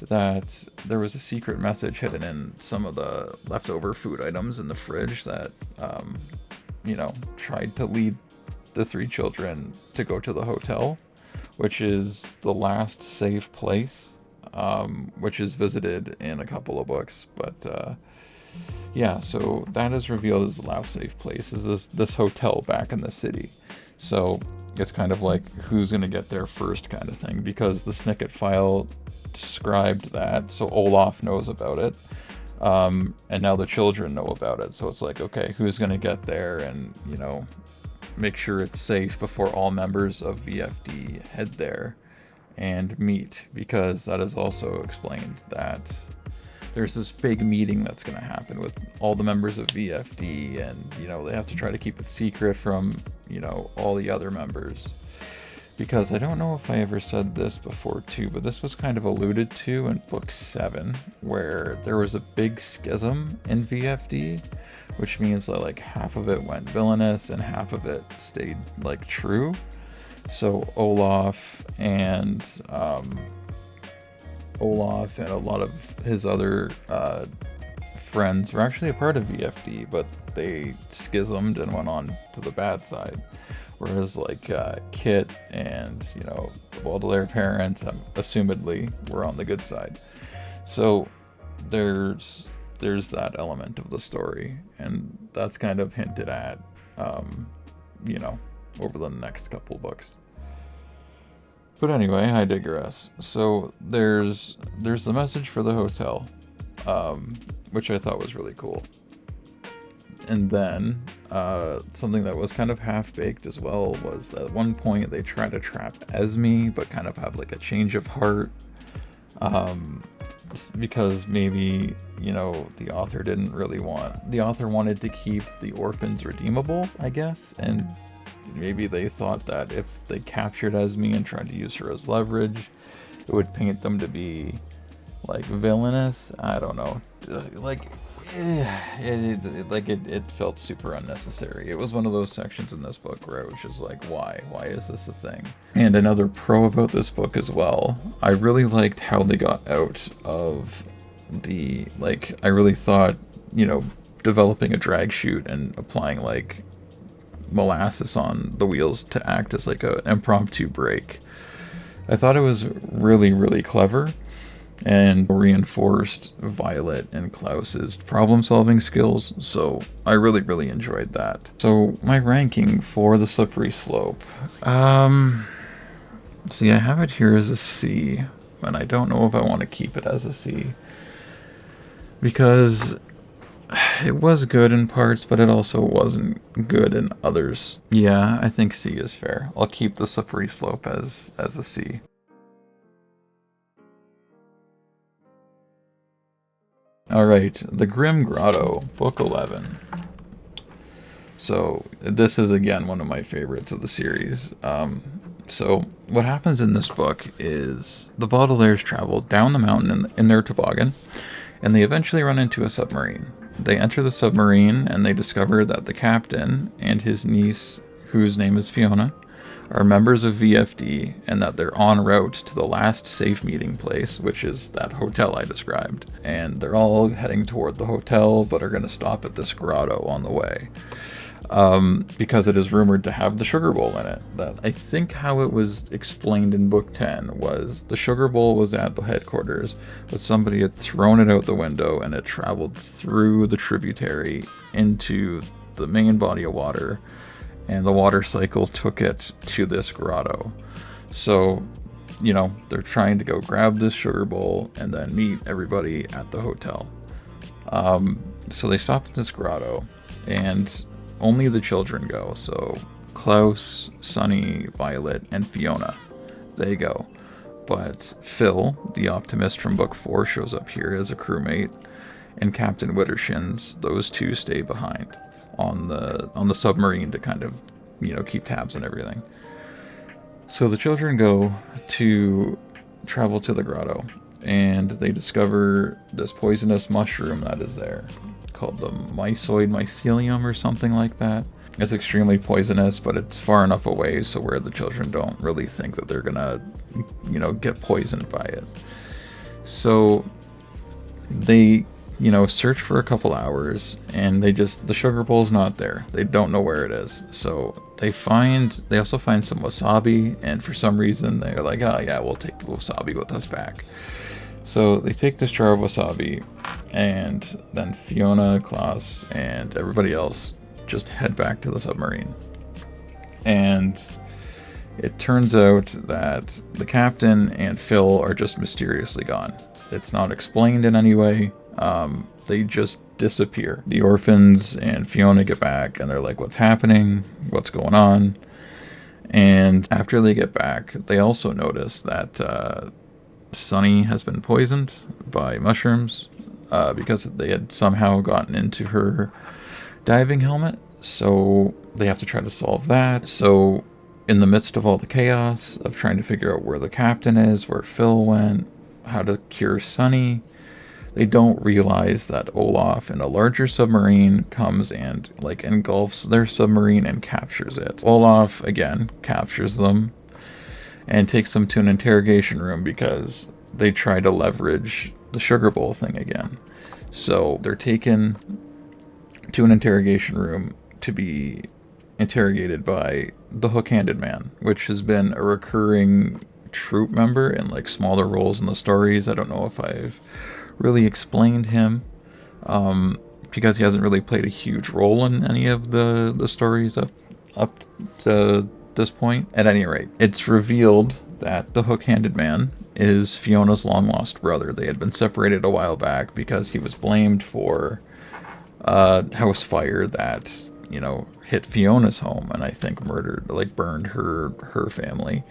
that there was a secret message hidden in some of the leftover food items in the fridge that, tried to lead the three children to go to the hotel, which is the last safe place, which is visited in a couple of books. But yeah, so that is revealed as the last safe place, is this hotel back in the city. So it's kind of like who's going to get there first kind of thing, because the Snicket file described that, so Olaf knows about it, and now the children know about it. So it's like, okay, who's going to get there and, make sure it's safe before all members of VFD head there and meet, because that is also explained that there's this big meeting that's going to happen with all the members of VFD, and, they have to try to keep it secret from, all the other members. Because I don't know if I ever said this before too, but this was kind of alluded to in book 7, where there was a big schism in VFD, which means that like half of it went villainous and half of it stayed like true. So Olaf and a lot of his other friends were actually a part of VFD, but they schismed and went on to the bad side. Whereas like Kit and the Baudelaire parents, assumedly, were on the good side. So there's that element of the story, and that's kind of hinted at, over the next couple books. But anyway, I digress. So there's the message for the hotel, which I thought was really cool. And then something that was kind of half-baked as well was that at one point they try to trap Esme, but kind of have like a change of heart. Because maybe, the author wanted to keep the orphans redeemable, I guess, and maybe they thought that if they captured Esme and tried to use her as leverage, it would paint them to be like villainous. I don't know, it felt super unnecessary. It was one of those sections in this book where I was just like, why is this a thing? And another pro about this book as well, I really liked how they got out of I really thought, developing a drag chute and applying like molasses on the wheels to act as like an impromptu brake. I thought it was really, really clever and reinforced Violet and Klaus's problem-solving skills, so I really, really enjoyed that. So my ranking for The Slippery Slope, see, I have it here as a C, and I don't know if I want to keep it as a C, because it was good in parts, but it also wasn't good in others. Yeah, I think C is fair. I'll keep The Slippery Slope as a C. Alright, The Grim Grotto, Book 11. So, this is again one of my favorites of the series. So, what happens in this book is the Baudelaires travel down the mountain in their toboggan, and they eventually run into a submarine. They enter the submarine, and they discover that the captain and his niece, whose name is Fiona, are members of VFD, and that they're en route to the last safe meeting place, which is that hotel I described. And they're all heading toward the hotel, but are going to stop at this grotto on the way. Because it is rumored to have the sugar bowl in it. That I think how it was explained in book 10 was the sugar bowl was at the headquarters, but somebody had thrown it out the window and it traveled through the tributary into the main body of water, and the water cycle took it to this grotto. So, they're trying to go grab this sugar bowl and then meet everybody at the hotel. So they stop at this grotto, and only the children go. So Klaus, Sunny, Violet, and Fiona, they go. But Phil, the optimist from book 4, shows up here as a crewmate, and Captain Wittershins, those two stay behind on the submarine to kind of, keep tabs on everything. So the children go to travel to the grotto, and they discover this poisonous mushroom that is there, called the mysoid mycelium or something like that. It's extremely poisonous, but it's far enough away so where the children don't really think that they're gonna, get poisoned by it. So they, search for a couple hours, and the sugar bowl's not there. They don't know where it is. So they also find some wasabi, and for some reason they're like, oh yeah, we'll take the wasabi with us back. So they take this jar of wasabi, and then Fiona, Klaus, and everybody else just head back to the submarine. And it turns out that the captain and Phil are just mysteriously gone. It's not explained in any way. They just disappear. The orphans and Fiona get back, and they're like, what's happening? What's going on? And after they get back, they also notice that Sunny has been poisoned by mushrooms because they had somehow gotten into her diving helmet. So they have to try to solve that. So in the midst of all the chaos of trying to figure out where the captain is, where Phil went, how to cure Sunny, they don't realize that Olaf in a larger submarine comes and engulfs their submarine and captures it. Olaf again captures them and takes them to an interrogation room because they try to leverage the sugar bowl thing again. So they're taken to an interrogation room to be interrogated by the Hook-Handed Man, which has been a recurring troop member in smaller roles in the stories. I don't know if I've really explained him because he hasn't really played a huge role in any of the stories up to this point. At any rate, it's revealed that the hook-handed man is Fiona's long-lost brother. They had been separated a while back because he was blamed for house fire that, you know, hit Fiona's home and I think burned her family.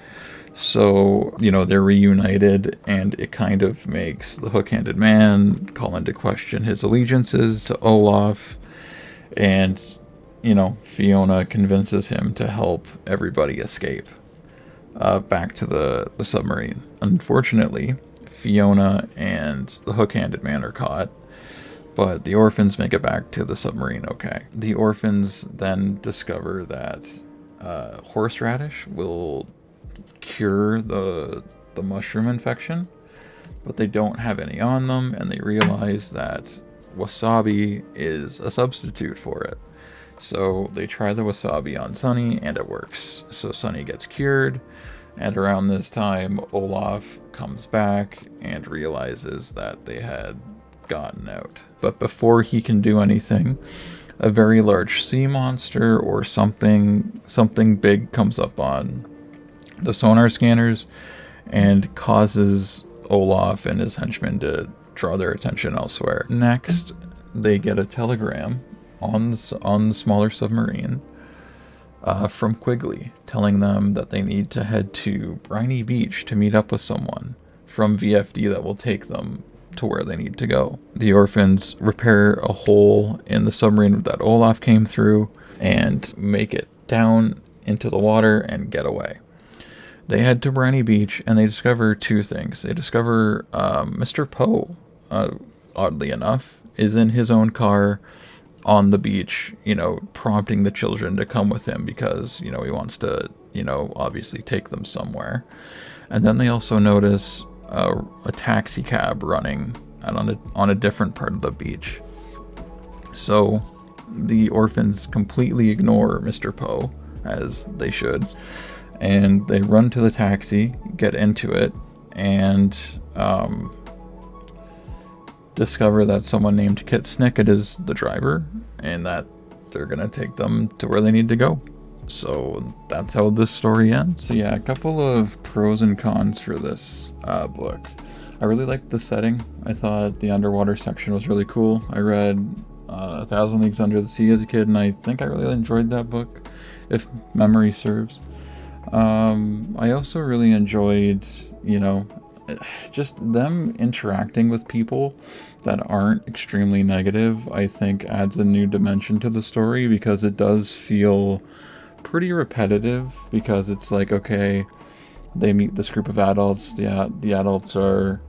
So, you know, they're reunited, and it kind of makes the hook-handed man call into question his allegiances to Olaf, and, you know, Fiona convinces him to help everybody escape back to the submarine. Unfortunately, Fiona and the hook-handed man are caught, but the orphans make it back to the submarine okay. The orphans then discover that horseradish will cure the mushroom infection, but they don't have any on them, and they realize that wasabi is a substitute for it. So they try the wasabi on Sunny, and it works. So Sunny gets cured, and around this time, Olaf comes back and realizes that they had gotten out. But before he can do anything, a very large sea monster or something big comes up on the sonar scanners and causes Olaf and his henchmen to draw their attention elsewhere. Next, they get a telegram on the smaller submarine from Quigley, telling them that they need to head to Briny Beach to meet up with someone from VFD that will take them to where they need to go. The orphans repair a hole in the submarine that Olaf came through and make it down into the water and get away. They head to Briny Beach, and they discover two things. They discover Mr. Poe, oddly enough, is in his own car on the beach, you know, prompting the children to come with him because, you know, he wants to, you know, obviously take them somewhere. And then they also notice a taxi cab running on a different part of the beach. So the orphans completely ignore Mr. Poe, as they should, and they run to the taxi, get into it, and discover that someone named Kit Snicket is the driver, and that they're gonna take them to where they need to go. So that's how this story ends. So yeah, a couple of pros and cons for this book. I really liked the setting. I thought the underwater section was really cool. I read 1,000 Leagues Under the Sea as a kid, and I think I really enjoyed that book, if memory serves. I also really enjoyed, you know, just them interacting with people that aren't extremely negative. I think adds a new dimension to the story, because it does feel pretty repetitive, because it's like, okay, they meet this group of adults, the adults are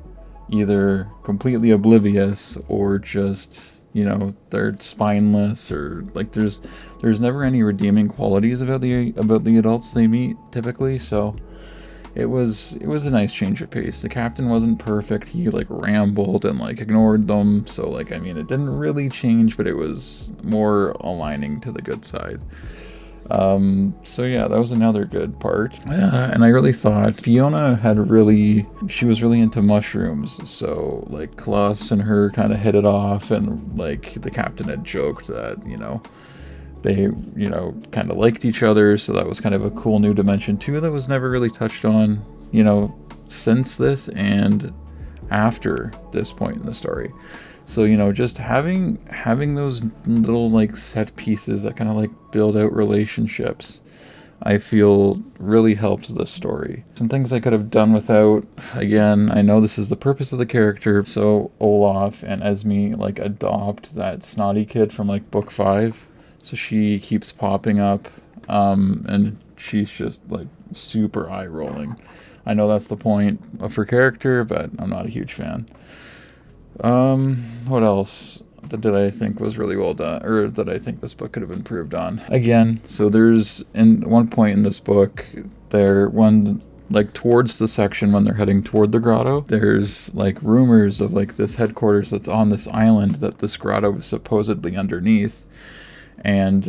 either completely oblivious or just, you know, they're spineless, or like there's never any redeeming qualities about the adults they meet typically. So it was a nice change of pace. The captain wasn't perfect. He like rambled and like ignored them. So like, I mean, it didn't really change, but it was more aligning to the good side. So yeah, that was another good part. And I really thought Fiona she was really into mushrooms. So like Klaus and her kind of hit it off, and like the captain had joked that, you know, they, you know, kind of liked each other. So that was kind of a cool new dimension too that was never really touched on, you know, since this and after this point in the story. So, you know, just having those little like set pieces that kind of like build out relationships, I feel really helped the story. Some things I could have done without. Again, I know this is the purpose of the character, so Olaf and Esme like adopt that snotty kid from like book 5. So she keeps popping up, and she's just like super eye rolling. I know that's the point of her character, but I'm not a huge fan. What else did I think was really well done, or that I think this book could have improved on? Again, so there's in one point in this book, towards the section when they're heading toward the grotto, there's like rumors of like this headquarters that's on this island that this grotto was supposedly underneath, and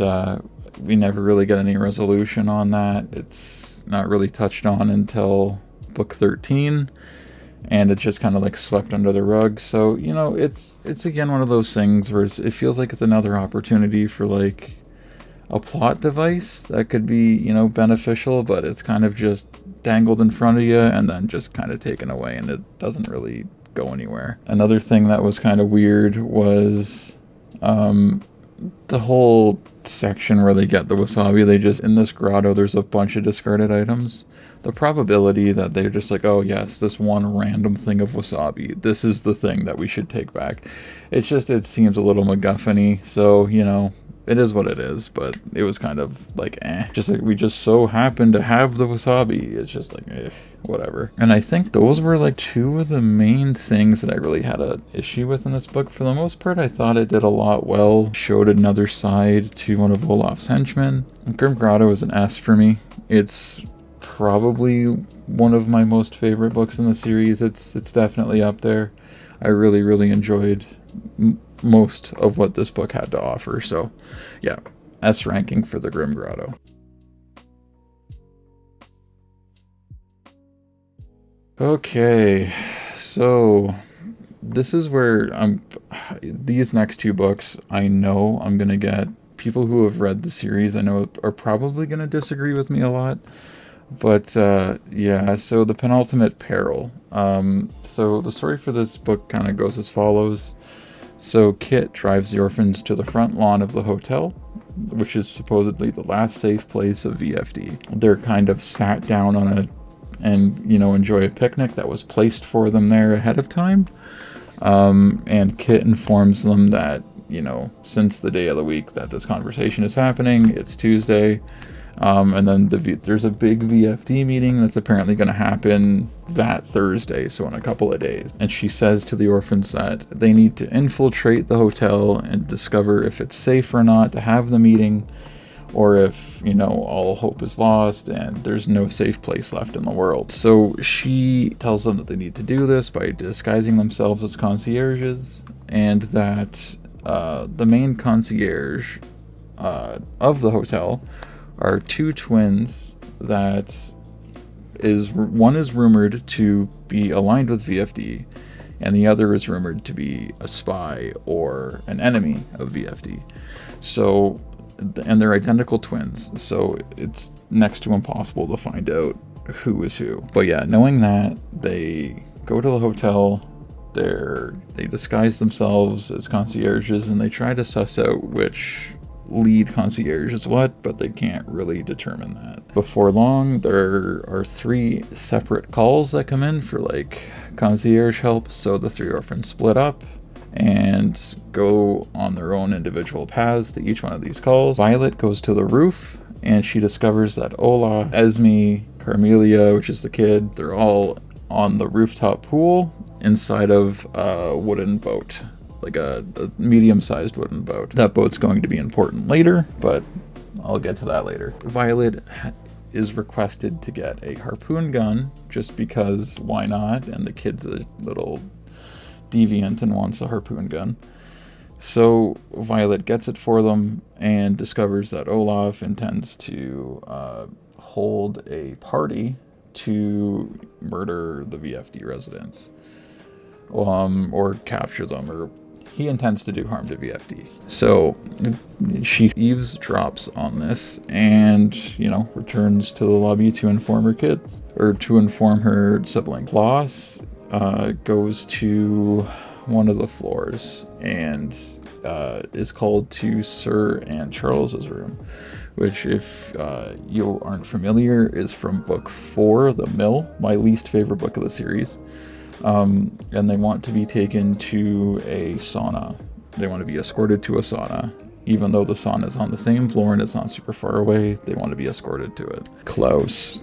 we never really get any resolution on that. It's not really touched on until book 13. And it's just kind of like swept under the rug. So, you know, it's again one of those things where it feels like it's another opportunity for like a plot device that could be, beneficial, but it's kind of just dangled in front of you and then just kind of taken away, and it doesn't really go anywhere. Another thing that was kind of weird was the whole section where they get the wasabi. They just, in this grotto, there's a bunch of discarded items. The probability that they're just like, oh yes, this one random thing of wasabi, this is the thing that we should take back. It seems a little MacGuffin-y, so, it is what it is, but it was kind of like, just like, we just so happen to have the wasabi. It's just like, whatever. And I think those were like two of the main things that I really had an issue with in this book. For the most part, I thought it did a lot well, showed another side to one of Olaf's henchmen. Grim Grotto is an S for me. It's probably one of my most favorite books in the series. It's definitely up there. I really, really enjoyed most of what this book had to offer. So yeah, S ranking for the Grim Grotto. Okay, so this is where these next two books, I know I'm gonna get people who have read the series, I know, are probably gonna disagree with me a lot. But yeah, so the Penultimate Peril. So the story for this book kind of goes as follows. So Kit drives the orphans to the front lawn of the hotel, which is supposedly the last safe place of VFD. They're kind of sat down on enjoy a picnic that was placed for them there ahead of time. And Kit informs them that, since the day of the week that this conversation is happening, it's Tuesday. And then there's a big VFD meeting that's apparently going to happen that Thursday, so in a couple of days. And she says to the orphans that they need to infiltrate the hotel and discover if it's safe or not to have the meeting, or if, all hope is lost and there's no safe place left in the world. So she tells them that they need to do this by disguising themselves as concierges, and that the main concierge of the hotel are two twins that one is rumored to be aligned with VFD, and the other is rumored to be a spy or an enemy of VFD. So, and they're identical twins, so it's next to impossible to find out who is who. But yeah, knowing that, they go to the hotel, they disguise themselves as concierges, and they try to suss out which lead concierge is what, but they can't really determine that. Before long, there are 3 separate calls that come in for concierge help, so the 3 orphans split up and go on their own individual paths to each one of these calls. Violet goes to the roof and she discovers that Ola, Esme, Carmelia, which is the kid, they're all on the rooftop pool inside of a wooden boat. Like a medium-sized wooden boat. That boat's going to be important later, but I'll get to that later. Violet is requested to get a harpoon gun, just because why not? And the kid's a little deviant and wants a harpoon gun. So Violet gets it for them and discovers that Olaf intends to hold a party to murder the VFD residents. Or capture them, or he intends to do harm to VFD. So she eavesdrops on this and, returns to the lobby to inform her kids, or to inform her sibling. Loss goes to one of the floors and is called to Sir and Charles's room, which, if you aren't familiar, is from book 4, The Mill, my least favorite book of the series. And they want to be taken to a sauna. They want to be escorted to a sauna. Even though the sauna is on the same floor and it's not super far away, they want to be escorted to it. Klaus,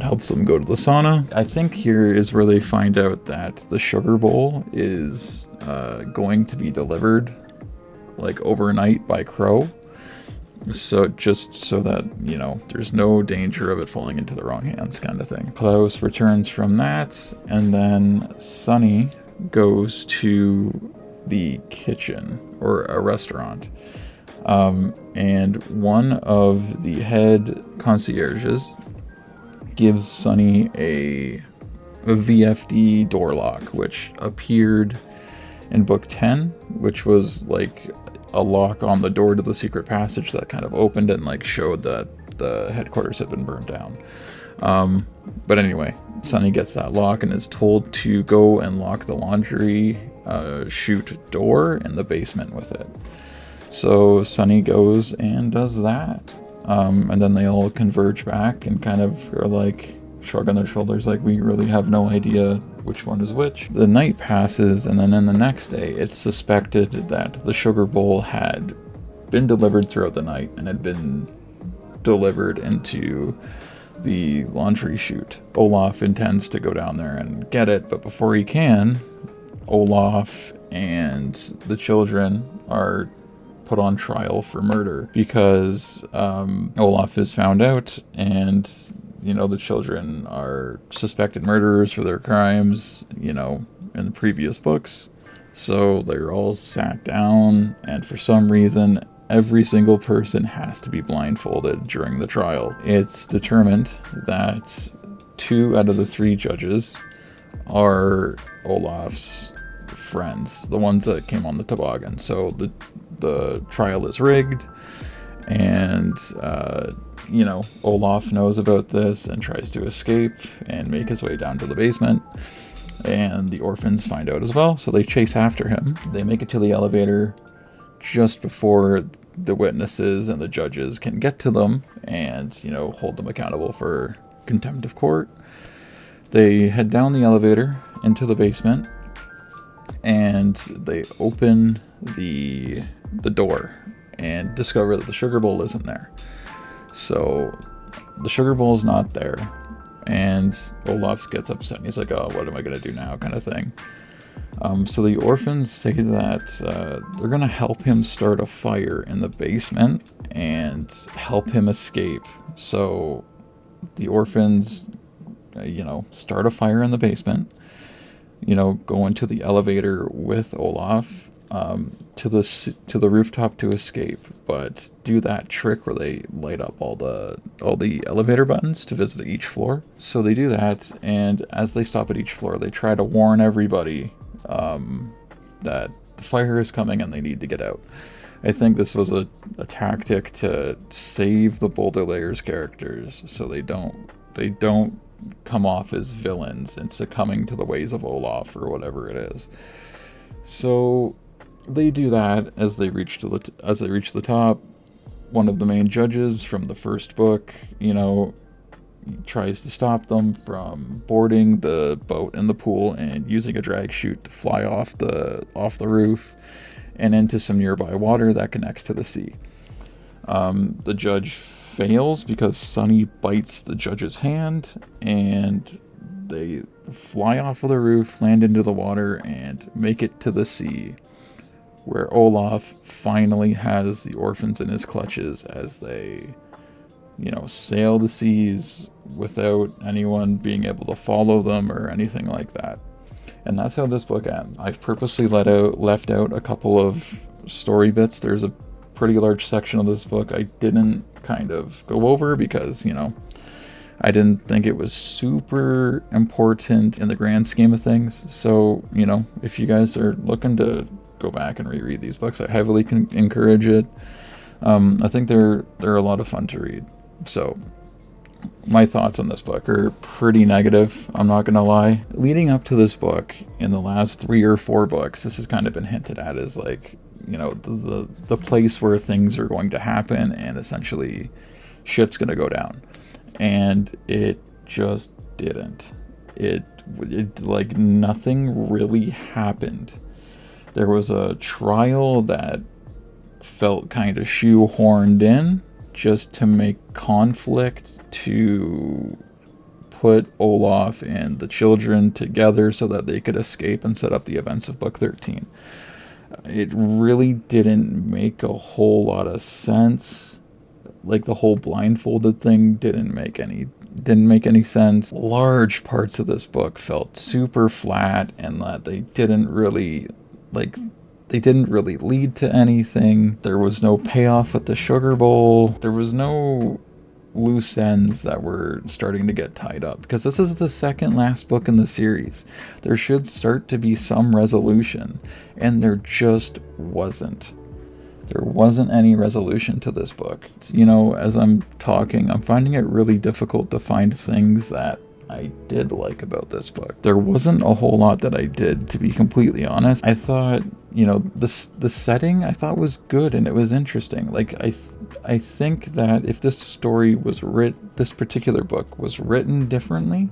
helps them go to the sauna. I think here is where they find out that the sugar bowl is going to be delivered overnight by Crow. So just so that, there's no danger of it falling into the wrong hands, kind of thing. Klaus returns from that, and then Sunny goes to the kitchen, or a restaurant. And one of the head concierges gives Sunny a VFD door lock, which appeared in book 10, which was a lock on the door to the secret passage that kind of opened it and like showed that the headquarters had been burned down. But anyway, Sunny gets that lock and is told to go and lock the laundry chute door in the basement with it. So Sunny goes and does that. And then they all converge back and kind of are like shrugging their shoulders like, we really have no idea which one is which. The night passes, and then in the next day it's suspected that the sugar bowl had been delivered throughout the night and had been delivered into the laundry chute. Olaf intends to go down there and get it, but before he can, Olaf and the children are put on trial for murder because Olaf is found out, and the children are suspected murderers for their crimes, in the previous books. So they're all sat down, and for some reason, every single person has to be blindfolded during the trial. It's determined that 2 out of the 3 judges are Olaf's friends, the ones that came on the toboggan. So the trial is rigged, and Olaf knows about this and tries to escape and make his way down to the basement, and the orphans find out as well, so they chase after him. They make it to the elevator just before the witnesses and the judges can get to them and hold them accountable for contempt of court. They head down the elevator into the basement, and they open the door and discover that the sugar bowl isn't there. So the sugar bowl is not there, and Olaf gets upset and he's like, oh, what am I gonna do now, kind of thing. So the orphans say that they're gonna help him start a fire in the basement and help him escape. So the orphans start a fire in the basement, go into the elevator with Olaf to the rooftop to escape, but do that trick where they light up all the elevator buttons to visit each floor. So they do that, and as they stop at each floor, they try to warn everybody that the fire is coming and they need to get out. I think this was a tactic to save the Boulder Layers characters so they don't come off as villains and succumbing to the ways of Olaf or whatever it is. So they do that as they reach the top. One of the main judges from the first book, tries to stop them from boarding the boat in the pool and using a drag chute to fly off the roof and into some nearby water that connects to the sea. The judge fails because Sunny bites the judge's hand, and they fly off of the roof, land into the water, and make it to the sea, where Olaf finally has the orphans in his clutches as they sail the seas without anyone being able to follow them or anything like that. And that's how this book ends. I've purposely left out a couple of story bits. There's a pretty large section of this book I didn't kind of go over because, I didn't think it was super important in the grand scheme of things. So, if you guys are looking to go back and reread these books, I heavily encourage it. I think they're a lot of fun to read. So my thoughts on this book are pretty negative, I'm not gonna lie. Leading up to this book, in the last 3 or 4 books, this has kind of been hinted at as like, the place where things are going to happen and essentially shit's gonna go down. And it just didn't. It like nothing really happened. There was a trial that felt kind of shoehorned in just to make conflict, to put Olaf and the children together so that they could escape and set up the events of Book 13. It really didn't make a whole lot of sense. Like the whole blindfolded thing didn't make any sense. Large parts of this book felt super flat, and that they didn't really lead to anything. There was no payoff with the sugar bowl. There was no loose ends that were starting to get tied up, because this is the second last book in the series. There should start to be some resolution, and there just wasn't. There wasn't any resolution to this book. You know, as I'm talking, I'm finding it really difficult to find things that I did like about this book. There wasn't a whole lot that I did, to be completely honest. I thought, you know, the setting I thought was good and it was interesting. Like I think that if this story was this particular book was written differently,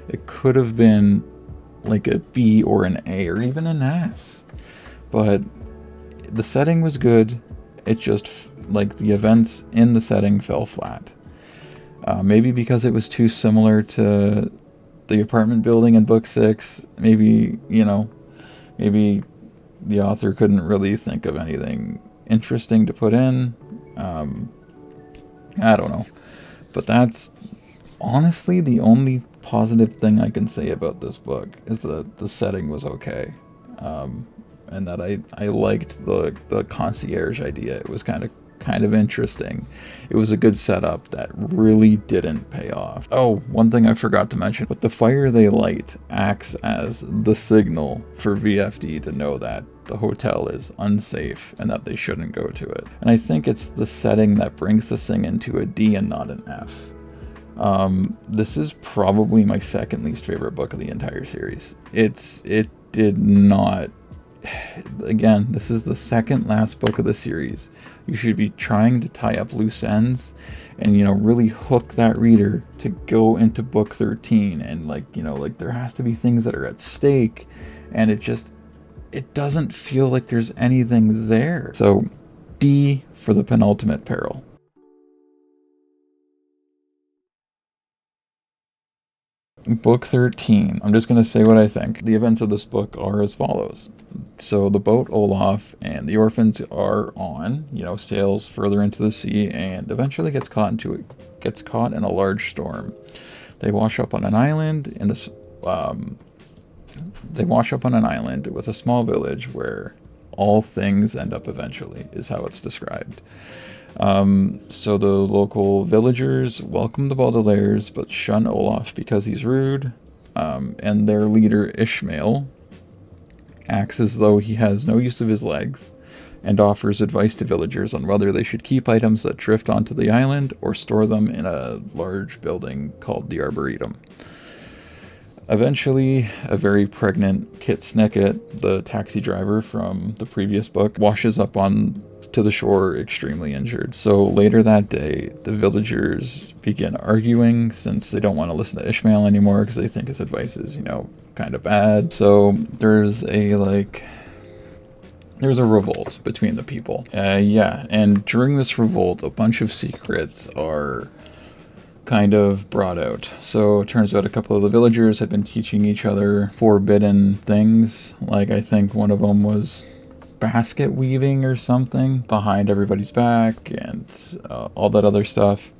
it could have been like a B or an A or even an S. But the setting was good. It just, like, the events in the setting fell flat. Maybe because it was too similar to the apartment building in book 6. Maybe, you know, maybe the author couldn't really think of anything interesting to put in. I don't know. But that's honestly the only positive thing I can say about this book, is that the setting was okay. And that I liked the concierge idea. It was kind of interesting. It was a good setup that really didn't pay off. Oh, one thing I forgot to mention, but the fire they light acts as the signal for VFD to know that the hotel is unsafe and that they shouldn't go to it. And I think it's the setting that brings this thing into a D and not an F. This is probably my second least favorite book of the entire series. It did not... Again, this is the second last book of the series. You should be trying to tie up loose ends and, you know, really hook that reader to go into book 13. And, like, you know, like, there has to be things that are at stake, and it doesn't feel like there's anything there. So D for the penultimate peril. Book 13. I'm just going to say what I think. The events of this book are as follows. So the boat Olaf and the orphans are on, you know, sails further into the sea, and eventually gets caught in a large storm. They wash up on an island with a small village where all things end up eventually, is how it's described. So the local villagers welcome the Baudelaires, but shun Olaf because he's rude. And their leader, Ishmael, acts as though he has no use of his legs and offers advice to villagers on whether they should keep items that drift onto the island or store them in a large building called the Arboretum. Eventually, a very pregnant Kit Snicket, the taxi driver from the previous book, washes up to the shore extremely injured. So later that day, the villagers begin arguing, since they don't want to listen to Ishmael anymore because they think his advice is, you know, kind of bad. So there's a revolt between the people. And during this revolt, a bunch of secrets are kind of brought out. So it turns out a couple of the villagers had been teaching each other forbidden things. Like, I think one of them was basket weaving or something behind everybody's back, and all that other stuff.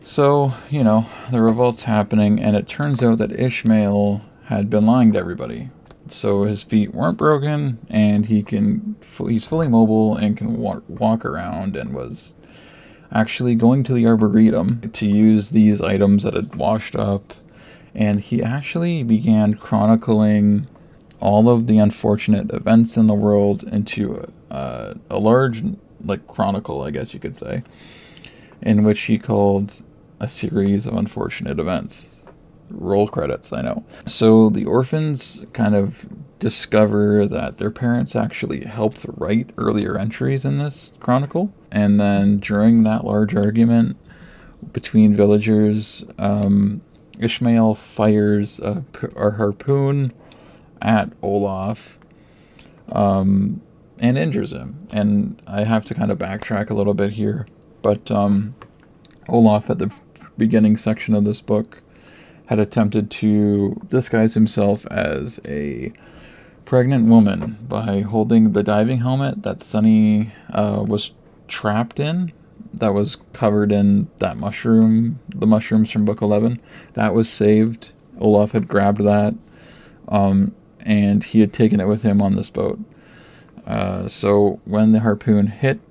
So, you know, the revolt's happening, and it turns out that Ishmael had been lying to everybody. So his feet weren't broken, and he's fully mobile and can walk around, and was actually going to the Arboretum to use these items that had washed up. And he actually began chronicling all of the unfortunate events in the world into a large, like, chronicle, I guess you could say, in which he called a series of unfortunate events. Roll credits, I know. So the orphans kind of discover that their parents actually helped write earlier entries in this chronicle. And then during that large argument between villagers, Ishmael fires a harpoon at Olaf, and injures him. And I have to kind of backtrack a little bit here, but Olaf, at the beginning section of this book, had attempted to disguise himself as a pregnant woman by holding the diving helmet that Sunny was trapped in, that was covered in the mushrooms from book 11. That was saved. Olaf had grabbed that, and he had taken it with him on this boat. So when the harpoon hit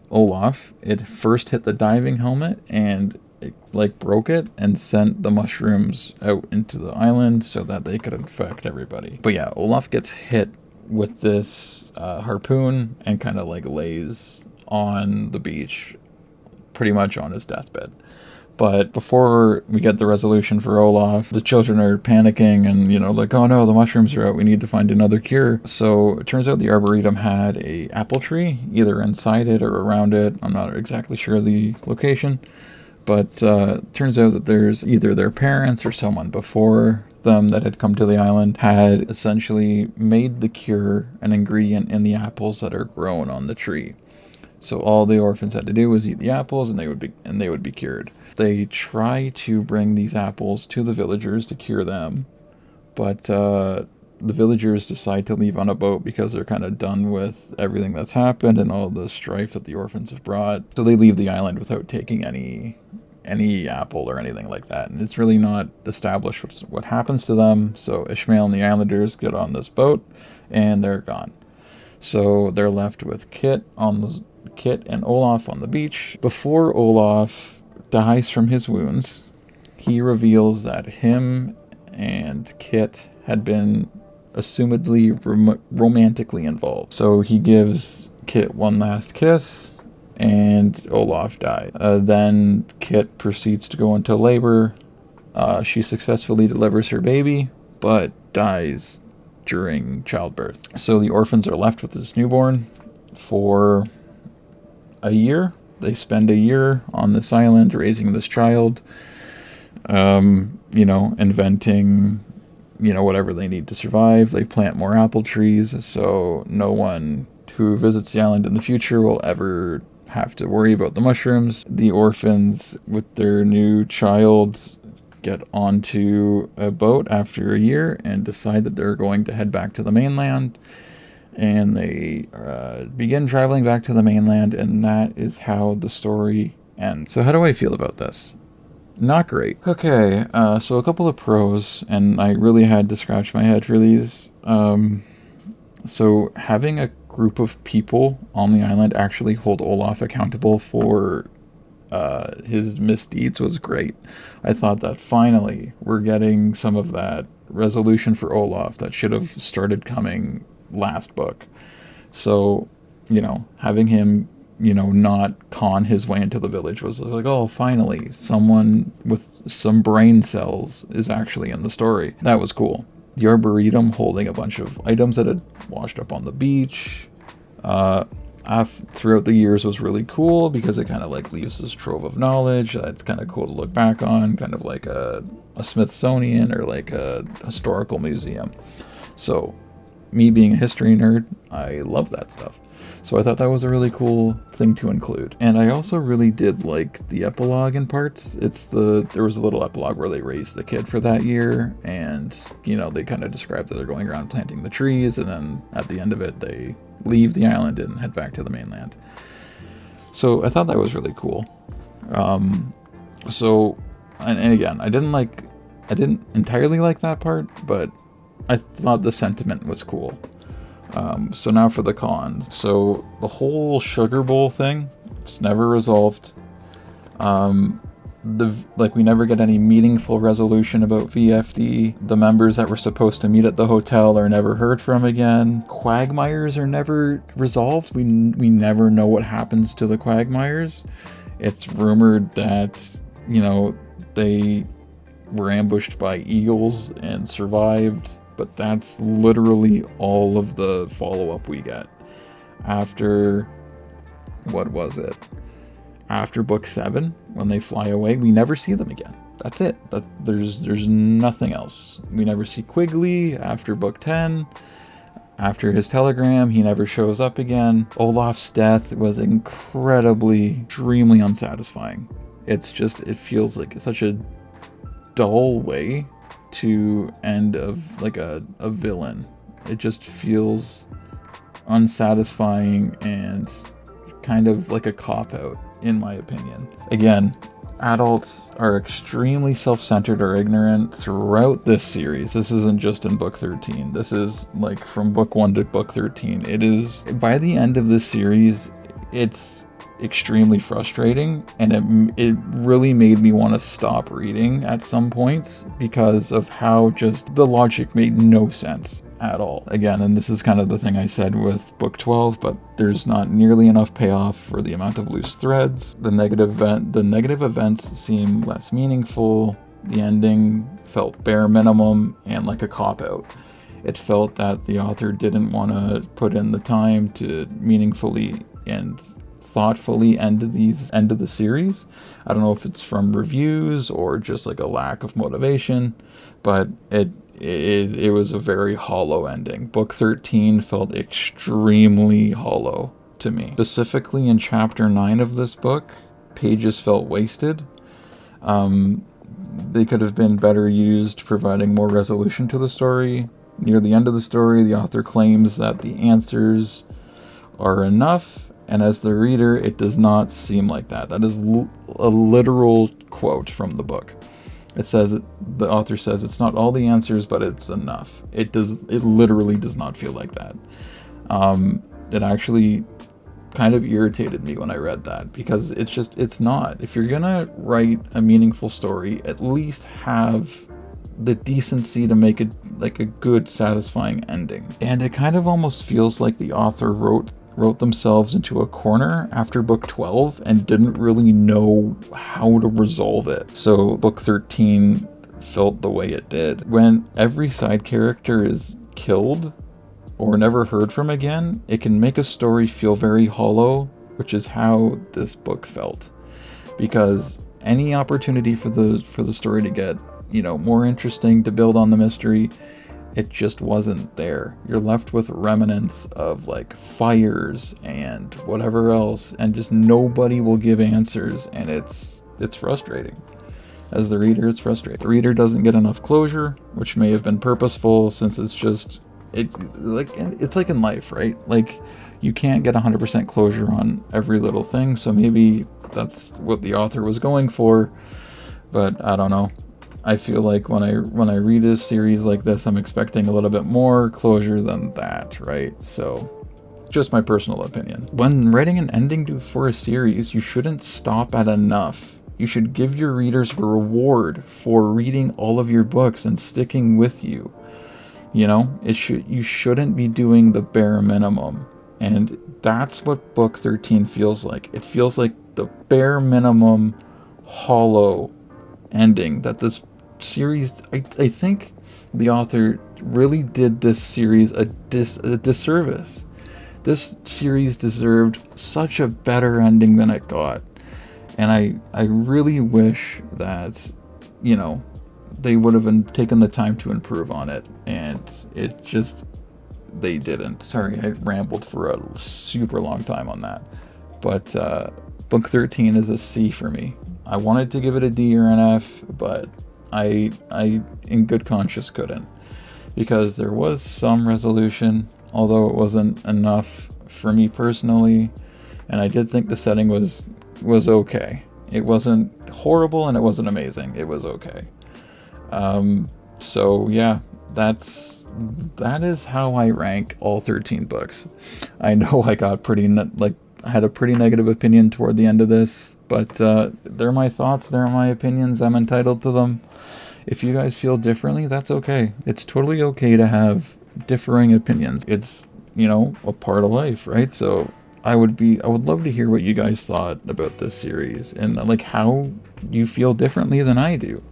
Olaf, it first hit the diving helmet, and it, like, broke it and sent the mushrooms out into the island so that they could infect everybody. But yeah, Olaf gets hit with this harpoon and kind of like lays on the beach, pretty much on his deathbed. But before we get the resolution for Olaf, the children are panicking and, like, oh no, the mushrooms are out. We need to find another cure. So it turns out the Arboretum had a apple tree, either inside it or around it. I'm not exactly sure the location. But turns out that there's either their parents or someone before them that had come to the island had essentially made the cure an ingredient in the apples that are grown on the tree. So all the orphans had to do was eat the apples and they would be cured. They try to bring these apples to the villagers to cure them, but the villagers decide to leave on a boat because they're kind of done with everything that's happened and all the strife that the orphans have brought. So they leave the island without taking any apple or anything like that. And it's really not established what happens to them. So Ishmael and the islanders get on this boat and they're gone. So they're left with Kit and Olaf on the beach. Before Olaf dies from his wounds, he reveals that him and Kit had been assumedly romantically involved. So he gives Kit one last kiss, and Olaf died. Then Kit proceeds to go into labor. She successfully delivers her baby, but dies during childbirth. So the orphans are left with this newborn for a year. They spend a year on this island raising this child, inventing, whatever they need to survive. They plant more apple trees, so no one who visits the island in the future will ever have to worry about the mushrooms. The orphans, with their new child, get onto a boat after a year and decide that they're going to head back to the mainland. And they begin traveling back to the mainland, and that is how the story ends. So how do I feel about this? Not great. Okay, so a couple of pros, and I really had to scratch my head for these. So having a group of people on the island actually hold Olaf accountable for his misdeeds was great. I thought that finally we're getting some of that resolution for Olaf that should have started coming last book. So, having him, not con his way into the village was like, oh, finally, someone with some brain cells is actually in the story. That was cool. The Arboretum holding a bunch of items that had washed up on the beach throughout the years was really cool because it kind of like leaves this trove of knowledge that's kind of cool to look back on, kind of like a Smithsonian or like a historical museum. So me being a history nerd, I love that stuff. So I thought that was a really cool thing to include. And I also really did like the epilogue in parts. There was a little epilogue where they raised the kid for that year, and they kind of described that they're going around planting the trees, and then at the end of it they leave the island and head back to the mainland. So I thought that was really cool. And again, I didn't entirely like that part, but I thought the sentiment was cool. So now for the cons. So the whole sugar bowl thing, it's never resolved. We never get any meaningful resolution about VFD. The members that were supposed to meet at the hotel are never heard from again. Quagmires are never resolved. We never know what happens to the Quagmires. It's rumored that, they were ambushed by eagles and survived. But that's literally all of the follow-up we get. After, what was it? After book 7, when they fly away, we never see them again. That's it. There's nothing else. We never see Quigley after book 10. After his telegram, he never shows up again. Olaf's death was extremely unsatisfying. It feels like such a dull way to end of like a villain. It just feels unsatisfying and kind of like a cop-out, in my opinion. Again, adults are extremely self-centered or ignorant throughout this series. This isn't just in book 13. This is like from book 1 to book 13. It is, by the end of this series, it's extremely frustrating, and it really made me want to stop reading at some points because of how just the logic made no sense. at all. Again, and this is kind of the thing I said with book 12, but there's not nearly enough payoff for the amount of loose threads. The negative events seem less meaningful. The ending felt bare minimum and like a cop-out. It felt that the author didn't want to put in the time to meaningfully and thoughtfully end of the series. I don't know if it's from reviews or just like a lack of motivation, but it was a very hollow ending. Book 13 felt extremely hollow to me. Specifically in chapter 9 of this book, pages felt wasted. They could have been better used providing more resolution to the story. Near the end of the story, the author claims that the answers are enough, and as the reader, it does not seem like that. That is a literal quote from the book. The author says it's not all the answers, but it's enough. It literally does not feel like that. It actually kind of irritated me when I read that, because it's not. If you're gonna write a meaningful story, at least have the decency to make it like a good, satisfying ending. And it kind of almost feels like the author wrote themselves into a corner after book 12 and didn't really know how to resolve it. So book 13 felt the way it did. When every side character is killed or never heard from again, it can make a story feel very hollow, which is how this book felt. Because any opportunity for the story to get, more interesting, to build on the mystery, it just wasn't there. You're left with remnants of like fires and whatever else, and just nobody will give answers, and it's frustrating. As the reader, it's frustrating. The reader doesn't get enough closure, which may have been purposeful, since it's like in life, right? Like, you can't get 100% closure on every little thing, so maybe that's what the author was going for, but I don't know. I feel like when I read a series like this, I'm expecting a little bit more closure than that, right? So, just my personal opinion. When writing an ending for a series, you shouldn't stop at enough. You should give your readers a reward for reading all of your books and sticking with you. You shouldn't be doing the bare minimum. And that's what book 13 feels like. It feels like the bare minimum, hollow ending that this series, I think the author really did this series a disservice. This series deserved such a better ending than it got. And I really wish that, they would have taken the time to improve on it. And they didn't. Sorry, I rambled for a super long time on that. But book 13 is a C for me. I wanted to give it a D or an F, but I in good conscience couldn't, because there was some resolution, although it wasn't enough for me personally, and I did think the setting was okay. It wasn't horrible and it wasn't amazing. It was okay. So yeah, that is how I rank all 13 books. I know I got I had a pretty negative opinion toward the end of this, but they're my thoughts, they're my opinions, I'm entitled to them. If you guys feel differently, that's okay. It's totally okay to have differing opinions. It's, a part of life, right? So I would love to hear what you guys thought about this series, and like how you feel differently than I do,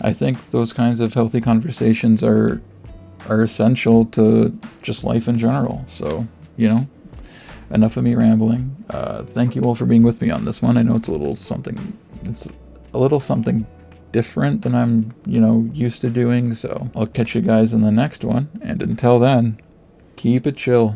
I think those kinds of healthy conversations are essential to just life in general. So, enough of me rambling. Thank you all for being with me on this one. I know it's a little something different than I'm, used to doing. So I'll catch you guys in the next one. And until then, keep it chill.